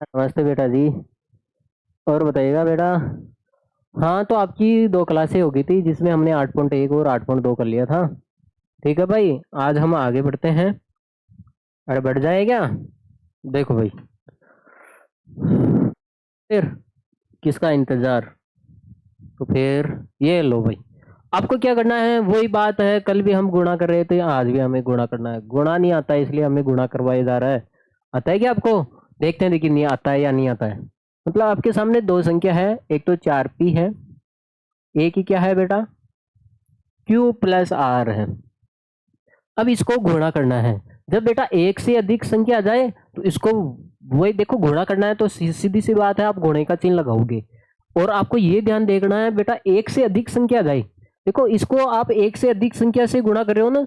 नमस्ते बेटा जी। और बताइएगा बेटा। हाँ, तो आपकी 2 क्लासें हो गई थी जिसमें हमने 8.1 और 8.2 कर लिया था। ठीक है भाई, आज हम आगे बढ़ते हैं। अरे बढ़ जाए क्या? देखो भाई, फिर किसका इंतजार? तो फिर ये लो भाई। आपको क्या करना है वही बात है, कल भी हम गुणा कर रहे थे, आज भी हमें गुणा करना है। गुणा नहीं आता है इसलिए हमें गुणा करवाया जा रहा है। आता है क्या आपको? देखते हैं देखिए, नहीं आता है या नहीं आता है। मतलब आपके सामने दो संख्या है, एक तो 4p है, एक ही क्या है बेटा, क्यू प्लस आर है। अब इसको गुणा करना है। जब बेटा एक से अधिक संख्या आ जाए तो इसको वही देखो, गुणा करना है तो सीधी सी बात है, आप गुणे का चिन्ह लगाओगे। और आपको ये ध्यान देखना है बेटा, एक से अधिक संख्या आ जाए, देखो इसको आप एक से अधिक संख्या से गुणा कर रहे हो ना,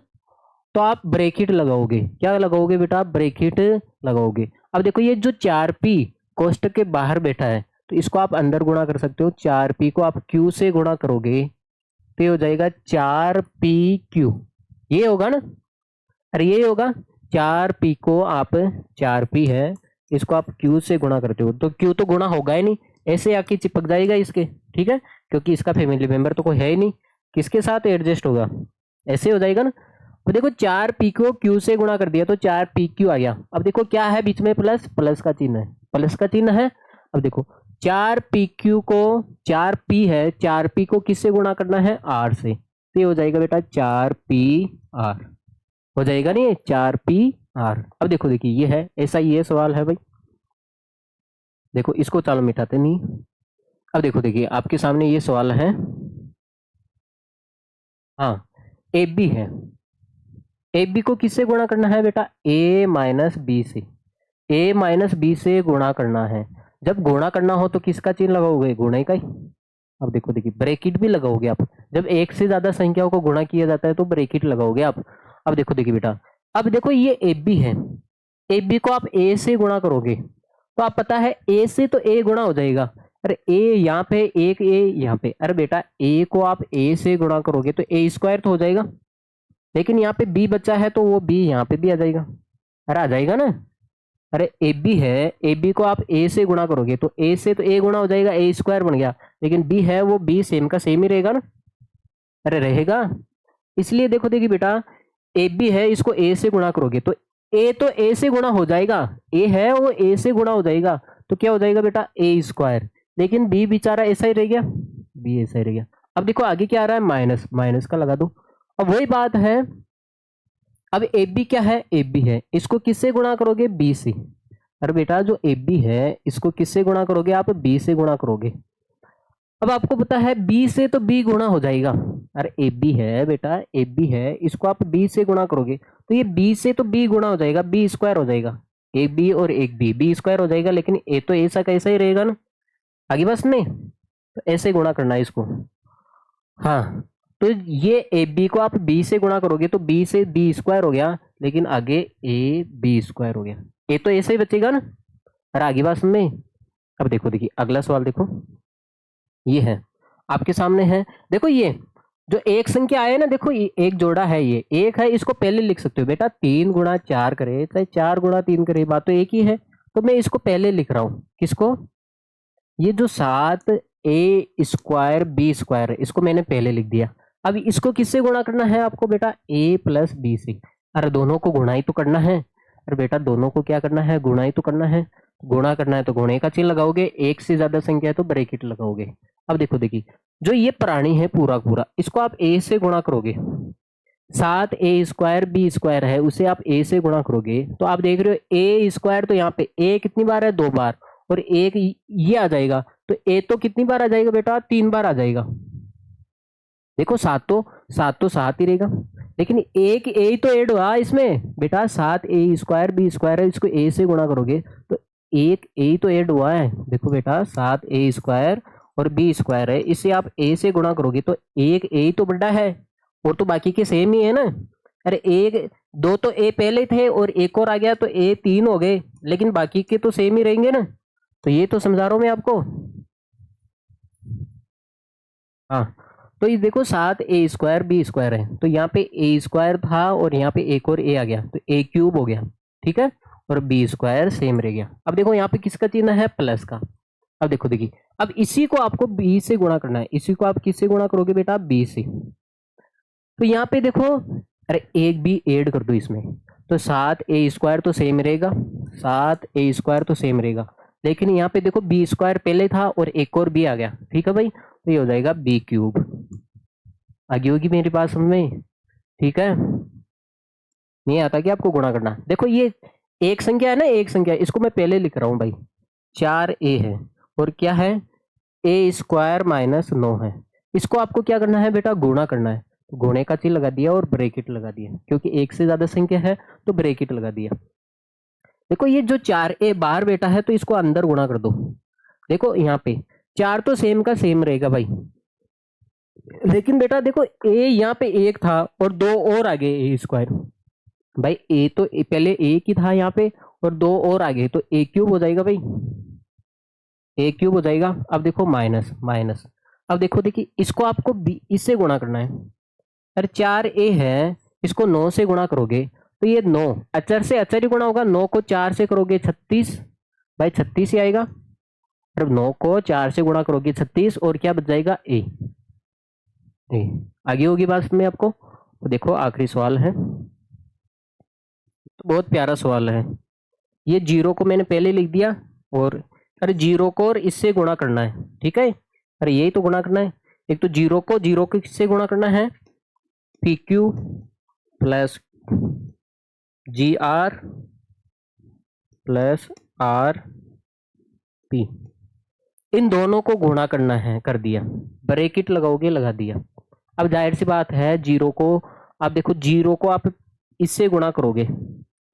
तो आप ब्रैकेट लगाओगे। क्या लगाओगे बेटा? ब्रैकेट लगाओगे। अब देखो ये जो 4p कोष्टक के बाहर बैठा है, तो इसको आप अंदर गुणा कर सकते हो। 4p को आप q से गुणा करोगे तो ये हो जाएगा 4pq। ये होगा ना? अरे ये होगा। 4p को आप, 4p है, इसको आप q से गुणा करते हो तो q तो गुणा होगा ही नहीं, ऐसे आके चिपक जाएगा इसके। ठीक है, क्योंकि इसका फैमिली मेंबर तो कोई है ही नहीं, किसके साथ एडजस्ट होगा? ऐसे हो जाएगा ना। तो देखो 4p को q से गुणा कर दिया तो 4pq आ गया। अब देखो क्या है बीच में? प्लस, प्लस का चिन्ह है, प्लस का चिन्ह है। अब देखो 4pq को, 4p है, 4p को किससे गुणा करना है? r से, तो ये हो जाएगा बेटा 4pr। हो जाएगा नहीं? 4pr। अब देखो देखिए ये है, ऐसा ही ये सवाल है भाई। देखो इसको चालो मिटाते नहीं। अब देखो देखिए आपके सामने ये सवाल है। हाँ, ए बी है। ए बी को किससे गुणा करना है बेटा? ए माइनस बी से। ए माइनस बी से गुणा करना है। जब गुणा करना हो तो किसका चिन्ह लगाओगे? गुणे का ही। अब देखो देखिए ब्रैकेट भी लगाओगे आप। जब एक से ज्यादा संख्याओं को गुणा किया जाता है तो ब्रैकेट लगाओगे आप। अब देखो देखिए बेटा, अब देखो ये ए बी है, ए बी को आप ए से गुणा करोगे तो आप पता है ए से तो ए गुणा हो जाएगा। अरे ए यहाँ पे, एक ए यहाँ पे, अरे बेटा ए को आप ए से गुणा करोगे तो ए स्क्वायर तो हो जाएगा। लेकिन यहाँ पे बी बचा है तो वो बी यहाँ पे भी आ जाएगा। अरे आ जाएगा ना। अरे ए बी है, ए बी को आप ए से गुणा करोगे तो ए से तो ए गुणा हो जाएगा, ए स्क्वायर बन गया। लेकिन बी है वो बी सेम का सेम ही रहेगा ना। अरे रहेगा। इसलिए देखो देखिए बेटा, ए बी है, इसको ए से गुणा करोगे तो ए से गुणा हो जाएगा। ए है वो ए से गुणा हो जाएगा, तो क्या हो जाएगा बेटा? ए स्क्वायर। लेकिन बी बेचारा ऐसा ही रह गया, बी ऐसा ही रह गया। अब देखो आगे क्या आ रहा है? माइनस, माइनस का लगा दो। अब वही बात है, अब ए बी क्या है? ए बी है, इसको किससे गुणा करोगे? बी से। अरे बेटा जो ए बी है इसको किससे गुणा करोगे? आप बी से गुणा करोगे। अब आपको पता है बी से तो बी गुणा हो जाएगा। अरे ए बी है बेटा, ए बी है, इसको आप बी से गुणा करोगे तो ये बी से तो बी गुणा हो जाएगा, बी स्क्वायर हो जाएगा। एक बी और एक बी, बी स्क्वायर हो जाएगा। लेकिन ए तो ऐसा कैसा ही रहेगा ना, आगे बस में, तो ऐसे गुणा करना है इसको। हाँ, तो ये ए बी को आप बी से गुणा करोगे तो बी से बी स्क्वायर हो गया, लेकिन आगे ए बी स्क्वायर हो गया। ए तो ऐसे ही बचेगा ना। अरे आगे बात में। अब देखो देखिए अगला सवाल देखो, ये है आपके सामने है। देखो ये जो एक संख्या आए ना, देखो ये एक जोड़ा है, ये एक है, इसको पहले लिख सकते हो बेटा। 3 गुणा 4 करे चाहे 4 गुणा 3 करे, बात तो एक ही है। तो मैं इसको पहले लिख रहा हूँ, किसको? ये जो 7a² है, इसको मैंने पहले लिख दिया। अब इसको किससे गुणा करना है आपको बेटा? a प्लस बी से। अरे दोनों को गुणा ही तो करना है। अरे बेटा दोनों को क्या करना है? गुणा ही तो करना है। गुणा करना है तो गुणे का चिन्ह लगाओगे, एक से ज्यादा संख्या है तो ब्रैकेट लगाओगे। अब देखो देखिए, जो ये प्राणी है पूरा पूरा, इसको आप a से गुणा करोगे। 7a² है, उसे आप a से गुणा करोगे तो आप देख रहे हो ए स्क्वायर, तो यहाँ पे a कितनी बार है? 2 बार। और एक ये आ जाएगा तो ए तो कितनी बार आ जाएगा बेटा? 3 बार आ जाएगा। देखो सात ही रहेगा। लेकिन एक ए ही तो ऐड हुआ इसमें बेटा, 7a² है, इसको ए से गुणा करोगे तो एक ए ही तो ऐड हुआ है। देखो बेटा 7a² और b² है, इसे आप ए से गुणा करोगे तो एक ए ही तो बड़ा है, और तो बाकी के सेम ही है ना। अरे एक दो तो ए पहले थे और एक और आ गया तो ए 3 हो गए, लेकिन बाकी के तो सेम ही रहेंगे ना। तो ये तो समझा रहा हूं मैं आपको। हाँ, तो ये देखो 7a² b² है, तो यहाँ पे a² था और यहाँ पे एक और a आ गया तो a³ हो गया। ठीक है, और बी स्क्वायर सेम रह गया। अब देखो यहाँ पे किसका चिन्ह है, प्लस का। अब देखो देखिए, अब इसी को आपको बी से गुणा करना है, इसी को आप किससे गुणा करोगे बेटा, बी से। तो यहाँ पे देखो, अरे एक बी ऐड कर दो इसमें, तो 7a² तो सेम रहेगा, 7a² तो सेम रहेगा। लेकिन यहाँ पे देखो बी स्क्वायर पहले था और एक और बी आ गया, ठीक है भाई, तो ये हो जाएगा b³। आगे होगी मेरे पास समझ में, ठीक है। नहीं आता कि आपको गुणा करना, देखो ये एक संख्या है ना, एक संख्या, इसको मैं पहले लिख रहा हूँ भाई, 4a है और क्या है, a² - 9 है। इसको आपको क्या करना है बेटा, गुणा करना है। तो गुणे का चिन्ह लगा दिया और ब्रैकेट लगा दिया, क्योंकि एक से ज्यादा संख्या है तो ब्रैकेट लगा दिया। देखो ये जो 4a बाहर बेटा है तो इसको अंदर गुणा कर दो। देखो यहाँ पे 4 तो सेम का सेम रहेगा भाई, लेकिन बेटा देखो a यहाँ पे एक था और दो और आ गए a²। भाई a तो पहले एक ही था यहाँ पे और दो और आ गए, तो a³ हो जाएगा भाई, a³ हो जाएगा। अब देखो माइनस माइनस, अब देखो देखिए इसको आपको इससे गुणा करना है। अरे 4a है, इसको 9 से गुणा करोगे तो ये 9 अचर से अचर ही गुणा होगा, 9 को 4 से करोगे 36, भाई 36 ही आएगा। अब 9 को 4 से गुणा करोगे 36 और क्या बच जाएगा, a। आगे होगी बात में आपको। तो देखो आखिरी सवाल है, तो बहुत प्यारा सवाल है ये। 0 को मैंने पहले लिख दिया और अरे 0 को और इससे गुणा करना है, ठीक है। अरे यही तो गुणा करना है, एक तो 0 को 0 के किससे गुणा करना है, PQ plus GR plus RP, इन दोनों को गुणा करना है, कर दिया, ब्रैकेट लगाओगे लगा दिया। अब जाहिर सी बात है 0 को, आप देखो 0 को आप इससे गुणा करोगे,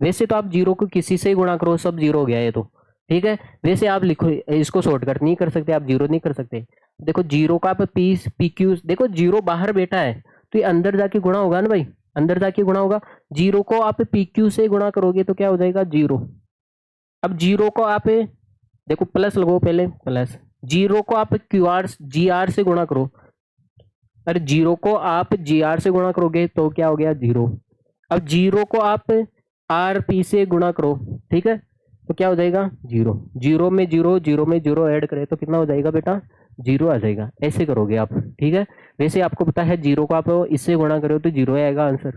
वैसे तो आप 0 को किसी से ही गुणा करो, सब 0 हो गया ये तो, ठीक है। वैसे आप लिखो, इसको शॉर्टकट नहीं कर सकते, आप 0 नहीं कर सकते। देखो 0 का आप PQ, देखो 0 बाहर बेटा है तो ये अंदर जाके गुणा होगा ना भाई, अंदर जाके गुणा होगा। 0 को आप PQ से गुणा करोगे तो क्या हो जाएगा, 0। अब 0 को आप देखो प्लस लगाओ पहले, प्लस 0 को आप GR से गुणा करो, अरे 0 को आप GR से गुणा करोगे तो क्या हो गया, 0। अब 0 को आप RP से गुणा करो, ठीक है, तो क्या हो जाएगा, 0। 0 में 0, 0 में 0 ऐड करें तो कितना हो जाएगा बेटा, 0 आ जाएगा। ऐसे करोगे आप, ठीक है। वैसे आपको पता है 0 को आप इससे गुणा करो तो 0 आएगा आंसर,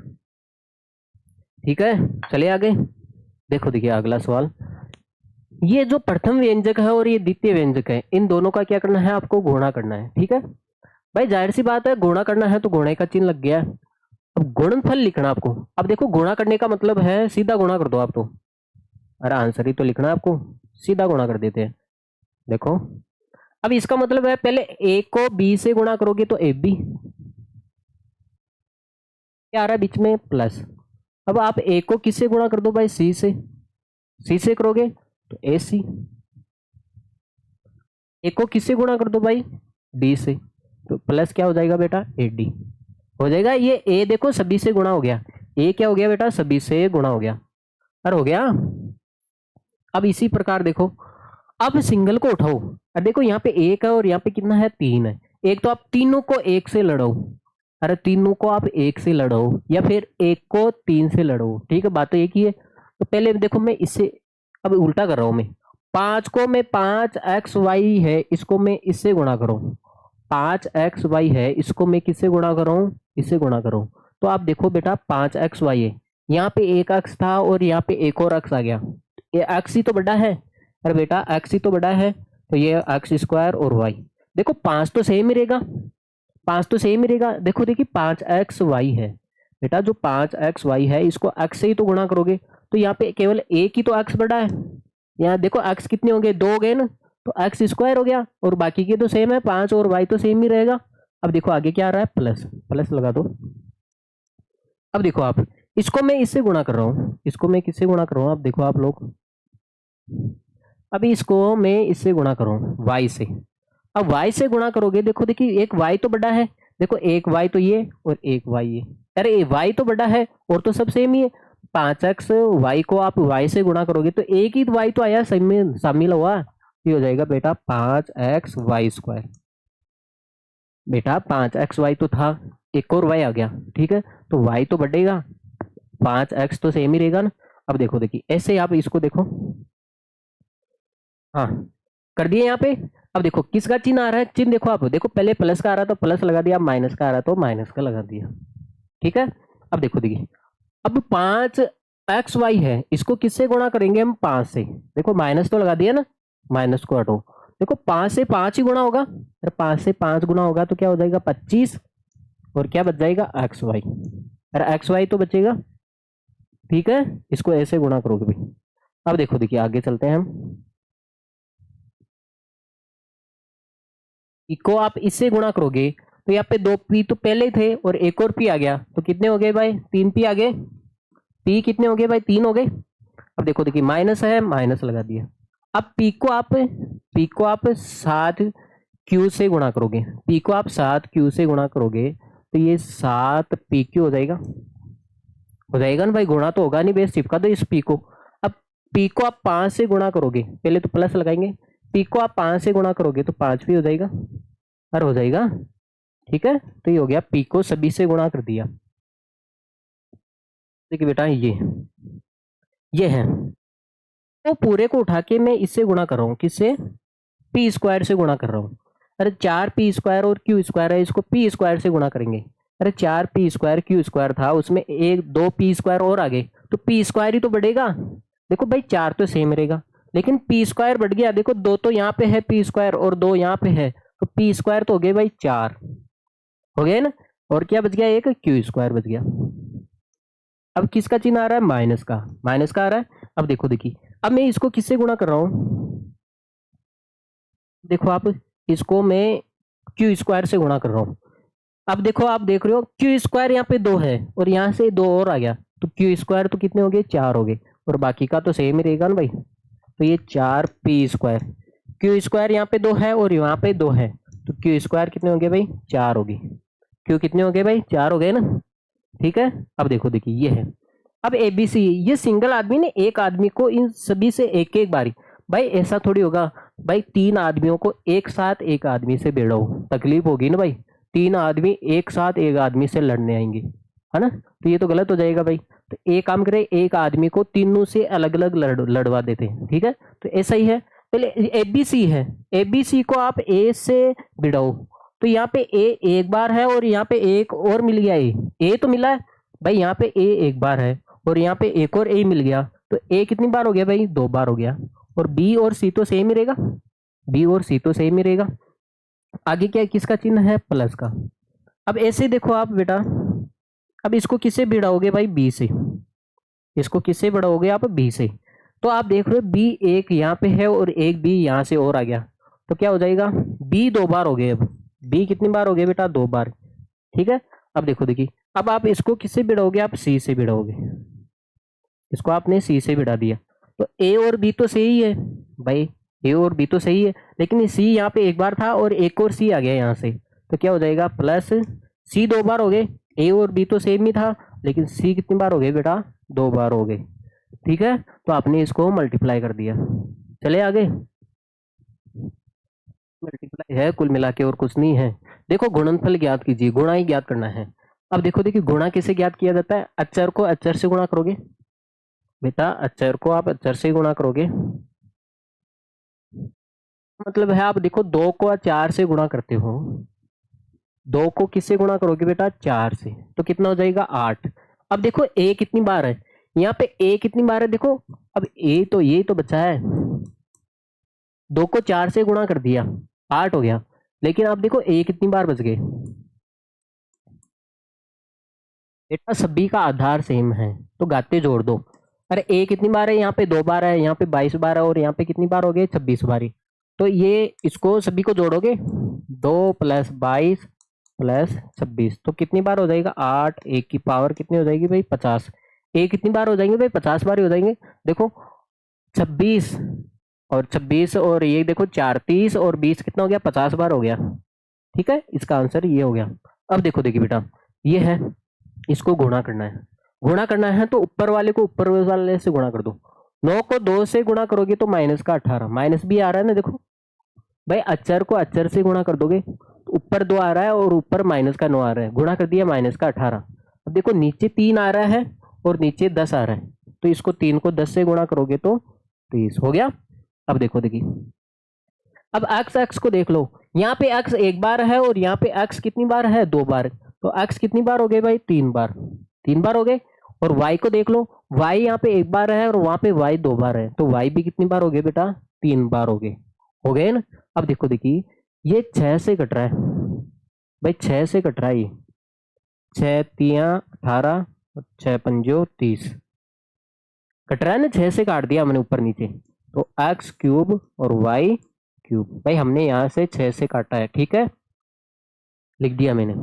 ठीक है। चलिए आगे देखो, देखिए अगला सवाल, ये जो प्रथम व्यंजक है और ये द्वितीय व्यंजक है, इन दोनों का क्या करना है, आपको गुणा करना है, ठीक है भाई। जाहिर सी बात है गुणा करना है तो गुणे का चिन्ह लग गया। अब गुणनफल लिखना आपको। अब देखो गुणा करने का मतलब है सीधा गुणा कर दो आप तो, अरे आंसर ही तो लिखना है आपको, सीधा गुणा कर देते हैं। देखो अब इसका मतलब है पहले a को b से गुणा करोगे तो AB, क्या आ रहा है बीच में, प्लस। अब आप a को किससे गुणा कर दो भाई, c से, c से करोगे तो AC। a को किससे गुणा कर दो भाई, d से, तो प्लस क्या हो जाएगा बेटा, AD हो जाएगा। ये a देखो सभी से गुणा हो गया, a क्या हो गया बेटा, सभी से गुणा हो गया, अरे हो गया। अब इसी प्रकार देखो, अब सिंगल को उठाओ, अब देखो यहाँ पे एक है और यहाँ पे कितना है, 3 है। एक तो आप तीनों को एक से लड़ो, अरे तीनों को आप एक से लड़ो या फिर एक को 3 से लड़ो, ठीक है, बात तो एक ही है। तो पहले देखो मैं इससे अब उल्टा कर रहा हूं मैं, 5 को मैं 5xy है, इसको मैं इससे गुणा करूं, 5xy है, इसको मैं किससे गुणा करूं, इससे गुणा करूं। तो आप देखो बेटा 5xy है, यहाँ पे एक अक्ष था और यहाँ पे एक और अक्ष आ गया, ये अक्ष ही तो बड़ा है, अरे बेटा अक्ष ही तो बड़ा है, तो ये x² और y, देखो 5 तो सेम ही रहेगा, 5 तो सेम ही रहेगा। देखो देखिए 5xy है बेटा, जो 5xy है इसको x से ही तो गुणा करोगे, तो यहाँ पे केवल एक ही तो x बड़ा है। यहाँ देखो x कितने होंगे, 2 हो गए ना, तो x² हो गया और बाकी के तो सेम है, 5 और y तो सेम ही रहेगा। अब देखो आगे क्या आ रहा है, प्लस, प्लस लगा दो। अब देखो आप, इसको मैं इससे गुणा कर रहा हूँ, इसको मैं किससे गुणा कर रहा हूँ, अब देखो आप लोग, अभी इसको मैं इससे गुणा कर रहा हूँ y से। अब y से गुणा करोगे, देखो देखिए एक y तो बड़ा है, देखो एक y तो ये और एक y ये, अरे y तो बड़ा है और तो सब सेम ही है, 5x y को आप y से गुणा करोगे तो एक ही y तो आया शामिल हुआ, ये हो जाएगा बेटा 5xy²। बेटा 5xy तो था, एक और y आ गया, ठीक है, तो y तो बढ़ेगा, 5x तो सेम ही रहेगा ना। अब देखो, देखिए ऐसे आप इसको देखो, हाँ कर दिए यहाँ पे। अब देखो किसका चिन्ह आ रहा है, चिन्ह देखो आप, देखो पहले प्लस का आ रहा था प्लस लगा दिया, माइनस का आ रहा तो माइनस का लगा दिया, ठीक है। अब देखो, देखिए अब 5xy है, इसको किससे गुणा करेंगे हम, 5 से। देखो माइनस तो लगा दिया ना, माइनस को हटो, देखो 5 से 5 ही गुणा होगा, अरे 5 से 5 गुणा होगा तो क्या हो जाएगा 25, और क्या बच जाएगा xy, अरे xy तो बचेगा, ठीक है। इसको ऐसे गुणा करोगे भाई। अब देखो, देखिए आगे चलते हैं हम, को आप इससे गुणा करोगे तो यहाँ पे 2p तो पहले थे और एक और p आ गया, तो कितने हो गए भाई, 3p आ गए, p कितने हो गए भाई, 3 हो गए। अब देखो, देखिए माइनस है, माइनस लगा दिया। अब p को आप 7q से गुणा करोगे, p को आप 7q से गुणा करोगे तो ये 7pq हो जाएगा ना भाई, गुणा तो होगा नहीं, बेस चिपका दो इस p को। अब p को आप 5 से गुणा करोगे, पहले तो प्लस लगाएंगे, p को आप 5 से गुणा करोगे तो 5 भी हो जाएगा, और हो जाएगा, ठीक है। तो ये हो गया, p को सभी से गुणा कर दिया। देखिए बेटा ये है, तो पूरे को उठा के मैं इससे गुणा कर रहा हूँ, किससे, पी स्क्वायर से गुणा कर रहा हूँ। अरे 4p² और q स्क्वायर है, इसको p स्क्वायर से गुणा करेंगे। अरे 4p² q स्क्वायर था, उसमें एक 2p² और आ गए, तो p स्क्वायर ही तो बढ़ेगा। देखो भाई 4 तो सेम रहेगा, लेकिन p स्क्वायर बढ़ गया, देखो 2 तो यहाँ पे है p स्क्वायर और 2 यहाँ पे है, तो p स्क्वायर तो हो गए भाई 4 हो गए ना, और क्या बच गया, एक q स्क्वायर बच गया। अब किसका चिन्ह आ रहा है, माइनस का आ रहा है। अब देखो, देखिए अब मैं इसको किससे गुणा कर रहा हूँ, देखो आप, इसको मैं क्यू स्क्वायर से गुणा कर रहा हूँ। अब देखो, आप देख रहे हो क्यू स्क्वायर यहाँ पे 2 है और यहाँ से 2 और आ गया, तो क्यू स्क्वायर तो कितने हो गए, 4 हो गए, और बाकी का तो सेम ही रहेगा ना भाई, तो ये 4p², क्यू स्क्वायर यहाँ पे 2 है और यहाँ पे 2 है, तो क्यू स्क्वायर कितने हो गए भाई, 4 हो गए, क्यू कितने हो गए भाई, 4 हो गए ना, ठीक है। अब देखो, देखिए ये है, अब एबीसी, ये सिंगल आदमी ने एक आदमी को इन सभी से एक एक बारी, भाई ऐसा थोड़ी होगा भाई, 3 आदमियों को एक साथ एक आदमी से भिड़ो, तकलीफ होगी ना भाई, 3 आदमी एक साथ एक आदमी से लड़ने आएंगे, है ना, तो ये तो गलत हो जाएगा भाई। तो एक काम करे, एक आदमी को तीनों से अलग अलग लड़वा देते हैं, ठीक है। तो ऐसा ही है, पहले एबीसी है, एबीसी को आप ए से भिड़ाओ, तो यहाँ पे ए एक बार है और यहाँ पे एक और मिल गया, ए तो मिला है भाई, यहाँ पे ए एक बार है और यहाँ पे एक और ए मिल गया, तो ए कितनी बार हो गया भाई, 2 बार हो गया, और बी और सी तो सेम ही रहेगा, बी और सी तो सेम ही रहेगा। आगे क्या है, किसका चिन्ह है, प्लस का। अब ऐसे देखो आप बेटा, अब इसको किससे बढ़ाओगे भाई, बी से, इसको किससे बढ़ाओगे आप, बी से। तो आप देख रहे हो बी एक यहाँ पे है और एक बी यहाँ से और आ गया, तो क्या हो जाएगा, बी 2 बार हो गए, अब बी कितनी बार हो गए बेटा, 2 बार, ठीक है। अब देखो, देखिए अब आप इसको किससे भिड़ाओगे, आप सी से भिड़ाओगे, इसको आपने सी से भिड़ा दिया, तो ए और बी तो सही है भाई, ए और बी तो सही है, लेकिन सी यहाँ पे एक बार था और एक और सी आ गया यहाँ से, तो क्या हो जाएगा, प्लस सी 2 बार हो गए, ए और बी तो सेम ही था, लेकिन सी कितनी बार हो गए बेटा, 2 बार हो गए, ठीक है। तो आपने इसको मल्टीप्लाई कर दिया, चले आगे, मल्टीप्लाई है कुल मिला के और कुछ नहीं है। देखो गुणनफल ज्ञात कीजिए, गुणा ही ज्ञात करना है। अब देखो, देखिए गुणा कैसे ज्ञात किया जाता है, अचर को अचर से गुणा करोगे बेटा, अचर को आप अचर से गुणा करोगे, मतलब है आप देखो 2 को 4 से गुणा करते हो, 2 को किससे गुणा करोगे बेटा, 4 से, तो कितना हो जाएगा, 8। अब देखो ए कितनी बार है, यहाँ पे ए कितनी बार है देखो, अब ए तो ये तो बचा है, 2 को 4 से गुणा कर दिया 8 हो गया, लेकिन अब देखो ए कितनी बार बच गए बेटा, सभी का आधार सेम है तो घाते जोड़ दो। अरे ए कितनी बार है, यहाँ पे 2 बार है, यहाँ पे 22 बार है, और यहाँ पे कितनी बार हो गए, 26 बारी, तो ये इसको सभी को जोड़ोगे, 2 + 22 + 26, तो कितनी बार हो जाएगा, 8, एक की पावर कितनी हो जाएगी भाई, 50, ए कितनी बार हो जाएंगे भाई, 50 बार ही हो जाएंगे। देखो 26 और 26 और ये देखो 4, 30 और 20 कितना हो गया, 50 बार हो गया, ठीक है। इसका आंसर ये हो गया। अब देखो, देखिए बेटा ये है, इसको गुणा करना है, गुणा करना है तो ऊपर वाले को ऊपर वाले से गुणा कर दो, 9 को 2 से गुणा करोगे तो माइनस का 18, माइनस भी आ रहा है ना, देखो भाई अचर को अचर से गुणा कर दोगे तो ऊपर 2 आ रहा है और ऊपर माइनस का 9 आ रहा है, गुणा कर दिया माइनस का 18। अब देखो नीचे 3 आ रहा है और नीचे 10 आ रहा है, तो इसको 3 को 10 से गुणा करोगे तो 30 हो गया। अब देखो देखिए, अब x को देख लो, यहाँ पे x एक बार है और यहाँ पे x कितनी बार है, 2 बार। तो x कितनी बार हो गए भाई, 3 बार, 3 बार हो गए। और y को देख लो, y यहाँ पे एक बार है और वहां पे y 2 बार है, तो y भी कितनी बार हो गए बेटा, 3 बार हो गए। हो गए ना। अब देखो देखिए, ये 6 से कट रहा है भाई, 6 से कट रहा है ये, 6 तिया 18 और 6 पंजो 30 कट रहा है ना, 6 से काट दिया हमने ऊपर नीचे। तो एक्स क्यूब और वाई क्यूब, भाई हमने यहाँ से 6 से काटा है, ठीक है, लिख दिया मैंने।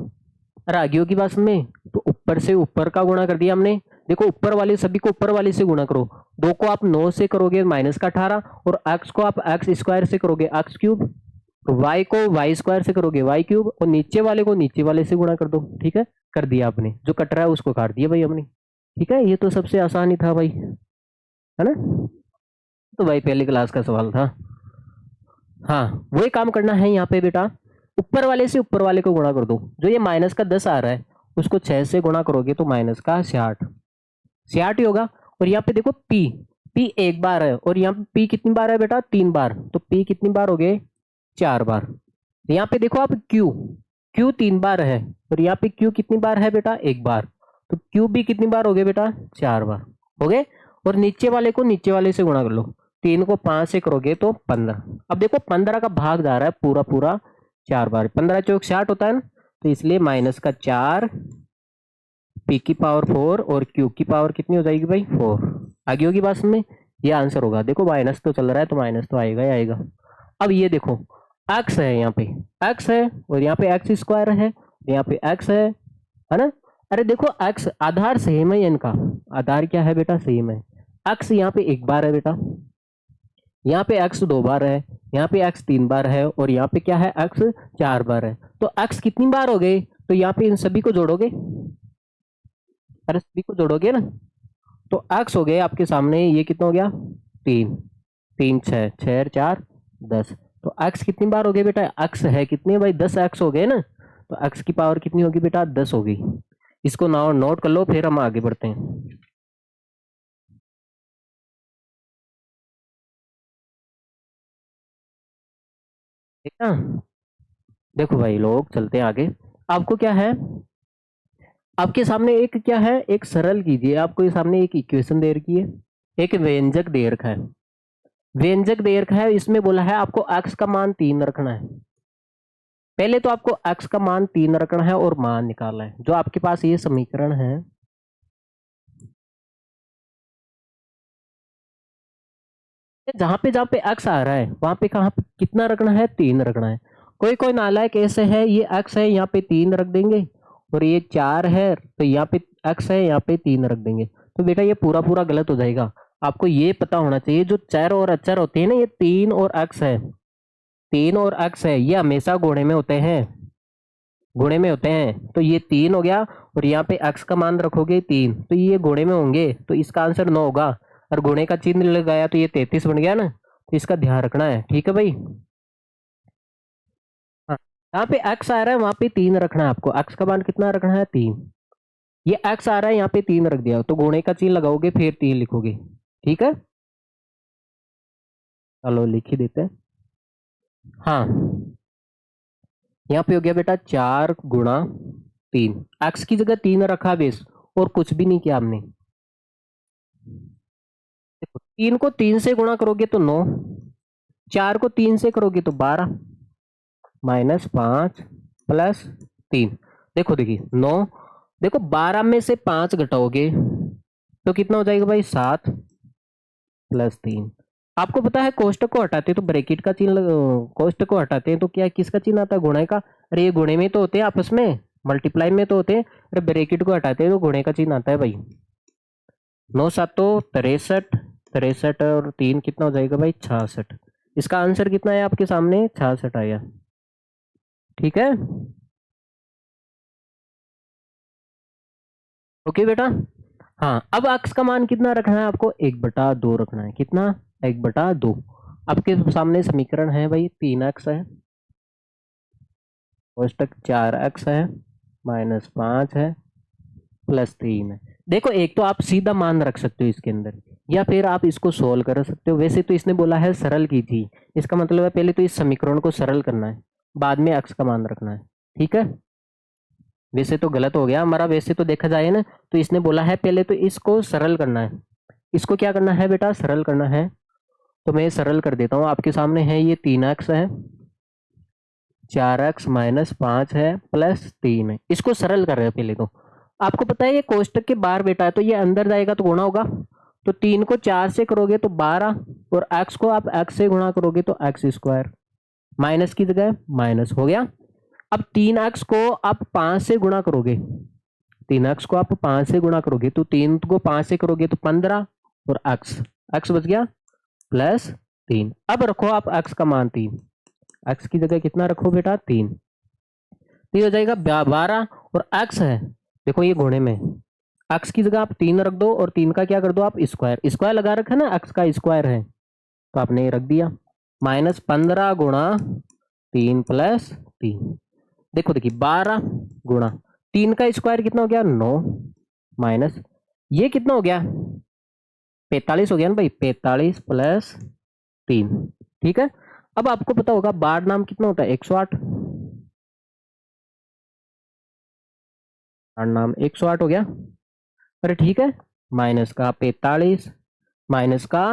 अरे आगे की बात में, तो ऊपर से ऊपर का गुणा कर दिया हमने। देखो ऊपर वाले सभी को ऊपर वाले से गुणा करो, 2 को आप 9 से करोगे माइनस का 18, और एक्स को आप एक्स स्क्वायर से करोगे एक्स क्यूब, वाई को वाई स्क्वायर से करोगे वाई क्यूब, और नीचे वाले को नीचे वाले से गुणा कर दो। ठीक है, कर दिया आपने, जो कट रहा है उसको काट दिया भाई हमने। ठीक है, ये तो सबसे आसान ही था भाई, है ना। तो भाई पहली क्लास का सवाल था। हाँ, वही काम करना है यहाँ पे बेटा, ऊपर वाले से ऊपर वाले को गुणा कर दो। जो ये माइनस का 10 आ रहा है उसको 6 से गुणा करोगे तो माइनस का 66 66 ही होगा। और यहाँ पे देखो p एक बार है और यहाँ पे p कितनी बार है बेटा, 3 बार, तो p कितनी बार हो गए, 4 बार। यहाँ पे देखो आप q 3 बार है और यहाँ पे q कितनी बार है बेटा, 1 बार, तो q भी कितनी बार हो गए बेटा, 4 बार हो गए। और नीचे वाले को नीचे वाले से गुणा कर लो, 3 को 5 से करोगे तो 15। अब देखो 15 का भाग जा रहा है पूरा पूरा 4 बार, 15 चौक 60 होता है ना, तो इसलिए माइनस का 4 p की पावर 4 और q की पावर कितनी हो जाएगी भाई, 4। आगे होगी बात में, ये आंसर होगा। देखो माइनस तो चल रहा है तो माइनस तो आएगा ही आएगा। अब ये देखो x है, यहाँ पे x है और यहाँ पे x स्क्वायर है, यहाँ पे x है ना। अरे देखो x आधार सेम है इनका, आधार क्या है बेटा, सेम है। x यहाँ पे 1 बार है बेटा, यहाँ पे x 2 बार है, यहाँ पे x 3 बार है और यहाँ पे क्या है, x 4 बार है। तो x कितनी बार हो गए, तो यहाँ पे इन सभी को जोड़ोगे, अरे सभी को जोड़ोगे ना, तो x हो गए आपके सामने, ये कितना हो गया, 3 3 6 6 4 10। तो x कितनी बार हो गए बेटा, x है कितने भाई, 10x हो गए ना, तो x की पावर कितनी होगी बेटा, 10 होगी। इसको नाउ नोट कर लो, फिर हम आगे बढ़ते हैं। ठीक है, देखो भाई लोग चलते हैं आगे। आपको क्या है, आपके सामने एक क्या है, एक सरल कीजिए, आपको ये सामने एक इक्वेशन दे रखी है, एक व्यंजक दे रखा है, व्यंजक दे रखा है, इसमें बोला है आपको x का मान 3 रखना है। पहले तो आपको x का मान 3 रखना है और मान निकालना है। जो आपके पास ये समीकरण है, जहां पे x आ रहा है वहां पे कहाँ पे कितना रखना है, 3 रखना है। कोई कोई नालायक ऐसे है, ये x है यहाँ पे 3 रख देंगे, और ये 4 है तो यहाँ पे x है यहाँ पे 3 रख देंगे, तो बेटा ये पूरा पूरा गलत हो जाएगा। आपको ये पता होना चाहिए, जो चर और अचर होते हैं ना, ये 3 और x है, 3 और x है, ये हमेशा गुणे में होते हैं, गुणे में होते हैं। तो ये 3 हो गया और यहाँ पे x का मान रखोगे 3, तो ये गुणे में होंगे, तो इसका आंसर 9 होगा। और गुणे का चिन्ह लगाया तो ये 33 बन गया ना, तो इसका ध्यान रखना है, ठीक है भाई। हाँ, यहाँ पे x आ रहा है वहां पे 3 रखना है आपको, x का मान कितना रखना है, 3। ये x आ रहा है यहाँ पे 3 रख दिया, तो गुणे का चिन्ह लगाओगे फिर 3 लिखोगे, ठीक है। चलो लिख ही देते हैं। हाँ, यहाँ पे हो गया बेटा 4 गुणा 3, x की जगह 3 रखा बेस, और कुछ भी नहीं किया हमने। देखो 3 को 3 से गुणा करोगे तो 9, 4 को 3 से करोगे तो 12, -5 +3। देखो देखिए 9, देखो 12 में से 5 घटाओगे तो कितना हो जाएगा भाई, 7 +3। आपको पता है कोष्टक को हटाते हैं तो ब्रैकेट का चिन्ह कोष्टक को हटाते हैं तो क्या किसका चिन्ह आता है, गुणे का। अरे ये गुणे में तो होते हैं आपस में, मल्टीप्लाई में तो होते हैं, अरे ब्रैकेट को हटाते हैं तो गुणे का चिन्ह आता है भाई। 9 7 63, 63 और 3 कितना हो जाएगा भाई, 66। इसका आंसर कितना है आपके सामने, 66 आया, ठीक है। ओके बेटा। हाँ, अब x का मान कितना रखना है आपको, 1/2 रखना है, कितना, 1/2। आपके सामने समीकरण है भाई, 3x है, कोष्टक 4x है, -5 है, +3 है। देखो एक तो आप सीधा मान रख सकते हो इसके अंदर, या फिर आप इसको सोल्व कर सकते हो। वैसे तो इसने बोला है सरल कीजिए, इसका मतलब है पहले तो इस समीकरण को सरल करना है, बाद में x का मान रखना है। ठीक है, वैसे तो गलत हो गया हमारा, वैसे तो देखा जाए ना तो इसने बोला है पहले तो इसको सरल करना है। इसको क्या करना है बेटा, सरल करना है। तो मैं सरल कर देता हूँ, आपके सामने है ये 3x है, 4x माइनस 5 है प्लस 3 है। इसको सरल कर रहे हैं पहले तो। आपको पता है ये कोष्टक के बाहर बेटा है, तो ये अंदर जाएगा तो गुणा होगा। तो 3 को 4 से करोगे तो 12, और x को आप x से गुणा करोगे तो x स्क्वायर, माइनस की जगह माइनस हो गया। अब 3x को आप 5 से गुणा करोगे, 3x को आप 5 से गुणा करोगे तो 3 को 5 से करोगे तो 15, और x बच गया प्लस 3। अब रखो आप x का मान 3, x की जगह कितना रखो बेटा 3, तो ये हो जाएगा 12, और x है देखो ये गुणे में, x की जगह आप 3 रख दो और 3 का क्या कर दो आप स्क्वायर, स्क्वायर लगा रखा है ना, x का स्क्वायर है तो आपने ये रख दिया, माइनस 15 गुणा 3 प्लस 3। देखो देखिए 12 गुणा 3 का स्क्वायर कितना हो गया 9, माइनस ये कितना हो गया 45 हो गया ना भाई, 45 प्लस 3। ठीक है, अब आपको पता होगा बार नाम कितना होता है 108, बार नाम 108 हो गया। अरे ठीक है, माइनस का 45, माइनस का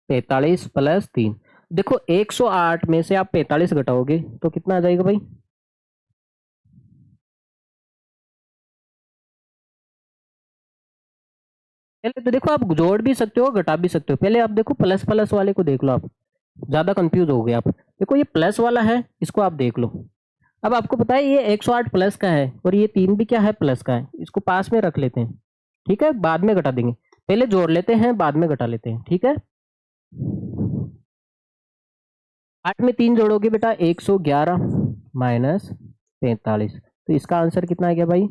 45 प्लस 3। देखो 108 में से आप 45 घटाओगे तो कितना आ जाएगा भाई, पहले तो देखो आप जोड़ भी सकते हो घटा भी सकते हो। पहले आप देखो प्लस प्लस वाले को देख लो, आप ज्यादा कंफ्यूज हो गए आप। देखो ये प्लस वाला है, इसको आप देख लो। अब आपको पता है ये 108 प्लस का है और ये 3 भी क्या है प्लस का है, इसको पास में रख लेते हैं। ठीक है, बाद में घटा देंगे, पहले जोड़ लेते हैं बाद में घटा लेते हैं। ठीक है, 8 में 3 जोड़ोगे बेटा 111 माइनस 45, तो इसका आंसर कितना आ गया भाई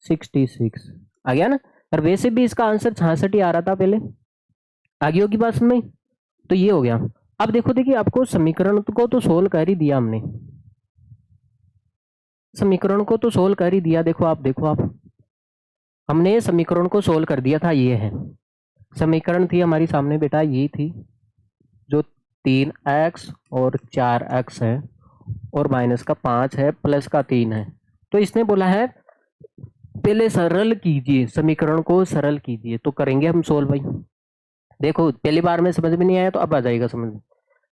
66 आ गया ना। और वैसे भी इसका आंसर 66 ही आ रहा था पहले, आगे होगी बात में। तो ये हो गया। अब देखो देखिए आपको समीकरण को तो सोल्व कर ही दिया हमने, समीकरण को तो सोल्व कर ही दिया। देखो आप हमने समीकरण को सोल्व कर दिया था। ये है समीकरण थी हमारी सामने बेटा, ये थी जो 3x और 4x है और माइनस का 5 है प्लस का 3 है। तो इसने बोला है पहले सरल कीजिए, समीकरण को सरल कीजिए। तो करेंगे हम सोल्व भाई। देखो पहली बार में समझ में नहीं आया तो अब आ जाएगा समझ में।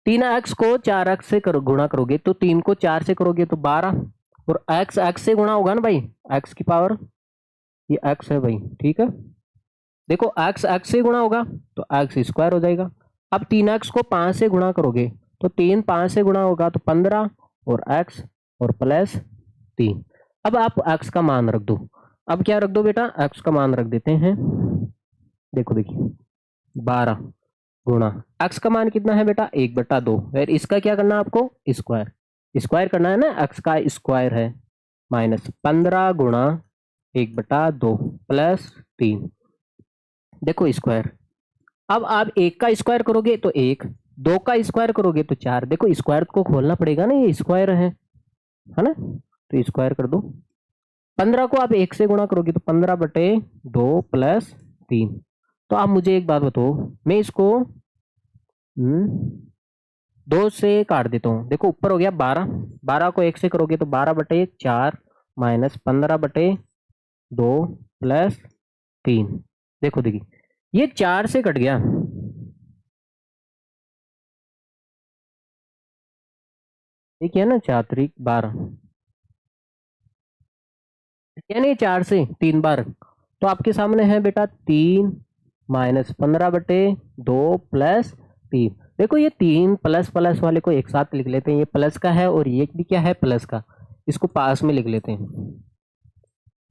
3x को 4x से गुणा करोगे तो 3 को 4 से करोगे तो 12, और x से गुणा होगा ना भाई, x की पावर ये x है भाई। ठीक है, देखो x से गुणा होगा तो x स्क्वायर हो जाएगा। अब 3x को 5 से गुणा करोगे तो 3 5 से गुणा होगा तो 15, और x और प्लस 3। अब आप x का मान रख दो। अब क्या रख दो बेटा, x का मान रख देते हैं। देखो देखिए 12 गुणा x का मान कितना है बेटा 1/2, फिर इसका क्या करना है आपको स्क्वायर, स्क्वायर करना है ना, x का स्क्वायर है, माइनस 15 गुणा 1/2 प्लस 3। देखो स्क्वायर, अब आप 1 का स्क्वायर करोगे तो 1, 2 का स्क्वायर करोगे तो 4। देखो स्क्वायर को खोलना पड़ेगा ना, ये स्क्वायर है ना, तो स्क्वायर कर दो। 15 को आप 1 से गुणा करोगे तो 15/2 प्लस 3। तो आप मुझे एक बात बताओ, मैं इसको 2 से काट देता हूँ। देखो ऊपर हो गया 12, 12 को 1 से करोगे तो 12/4 माइनस 15/2 प्लस 3। देखो देखिए ये 4 से कट गया, ठीक है ना, 4 3 12, यानी 4 से 3 बार। तो आपके सामने है बेटा 3 माइनस 15/2 प्लस 3। देखो ये 3 प्लस प्लस वाले को एक साथ लिख लेते हैं, ये प्लस का है और ये भी क्या है प्लस का, इसको पास में लिख लेते हैं,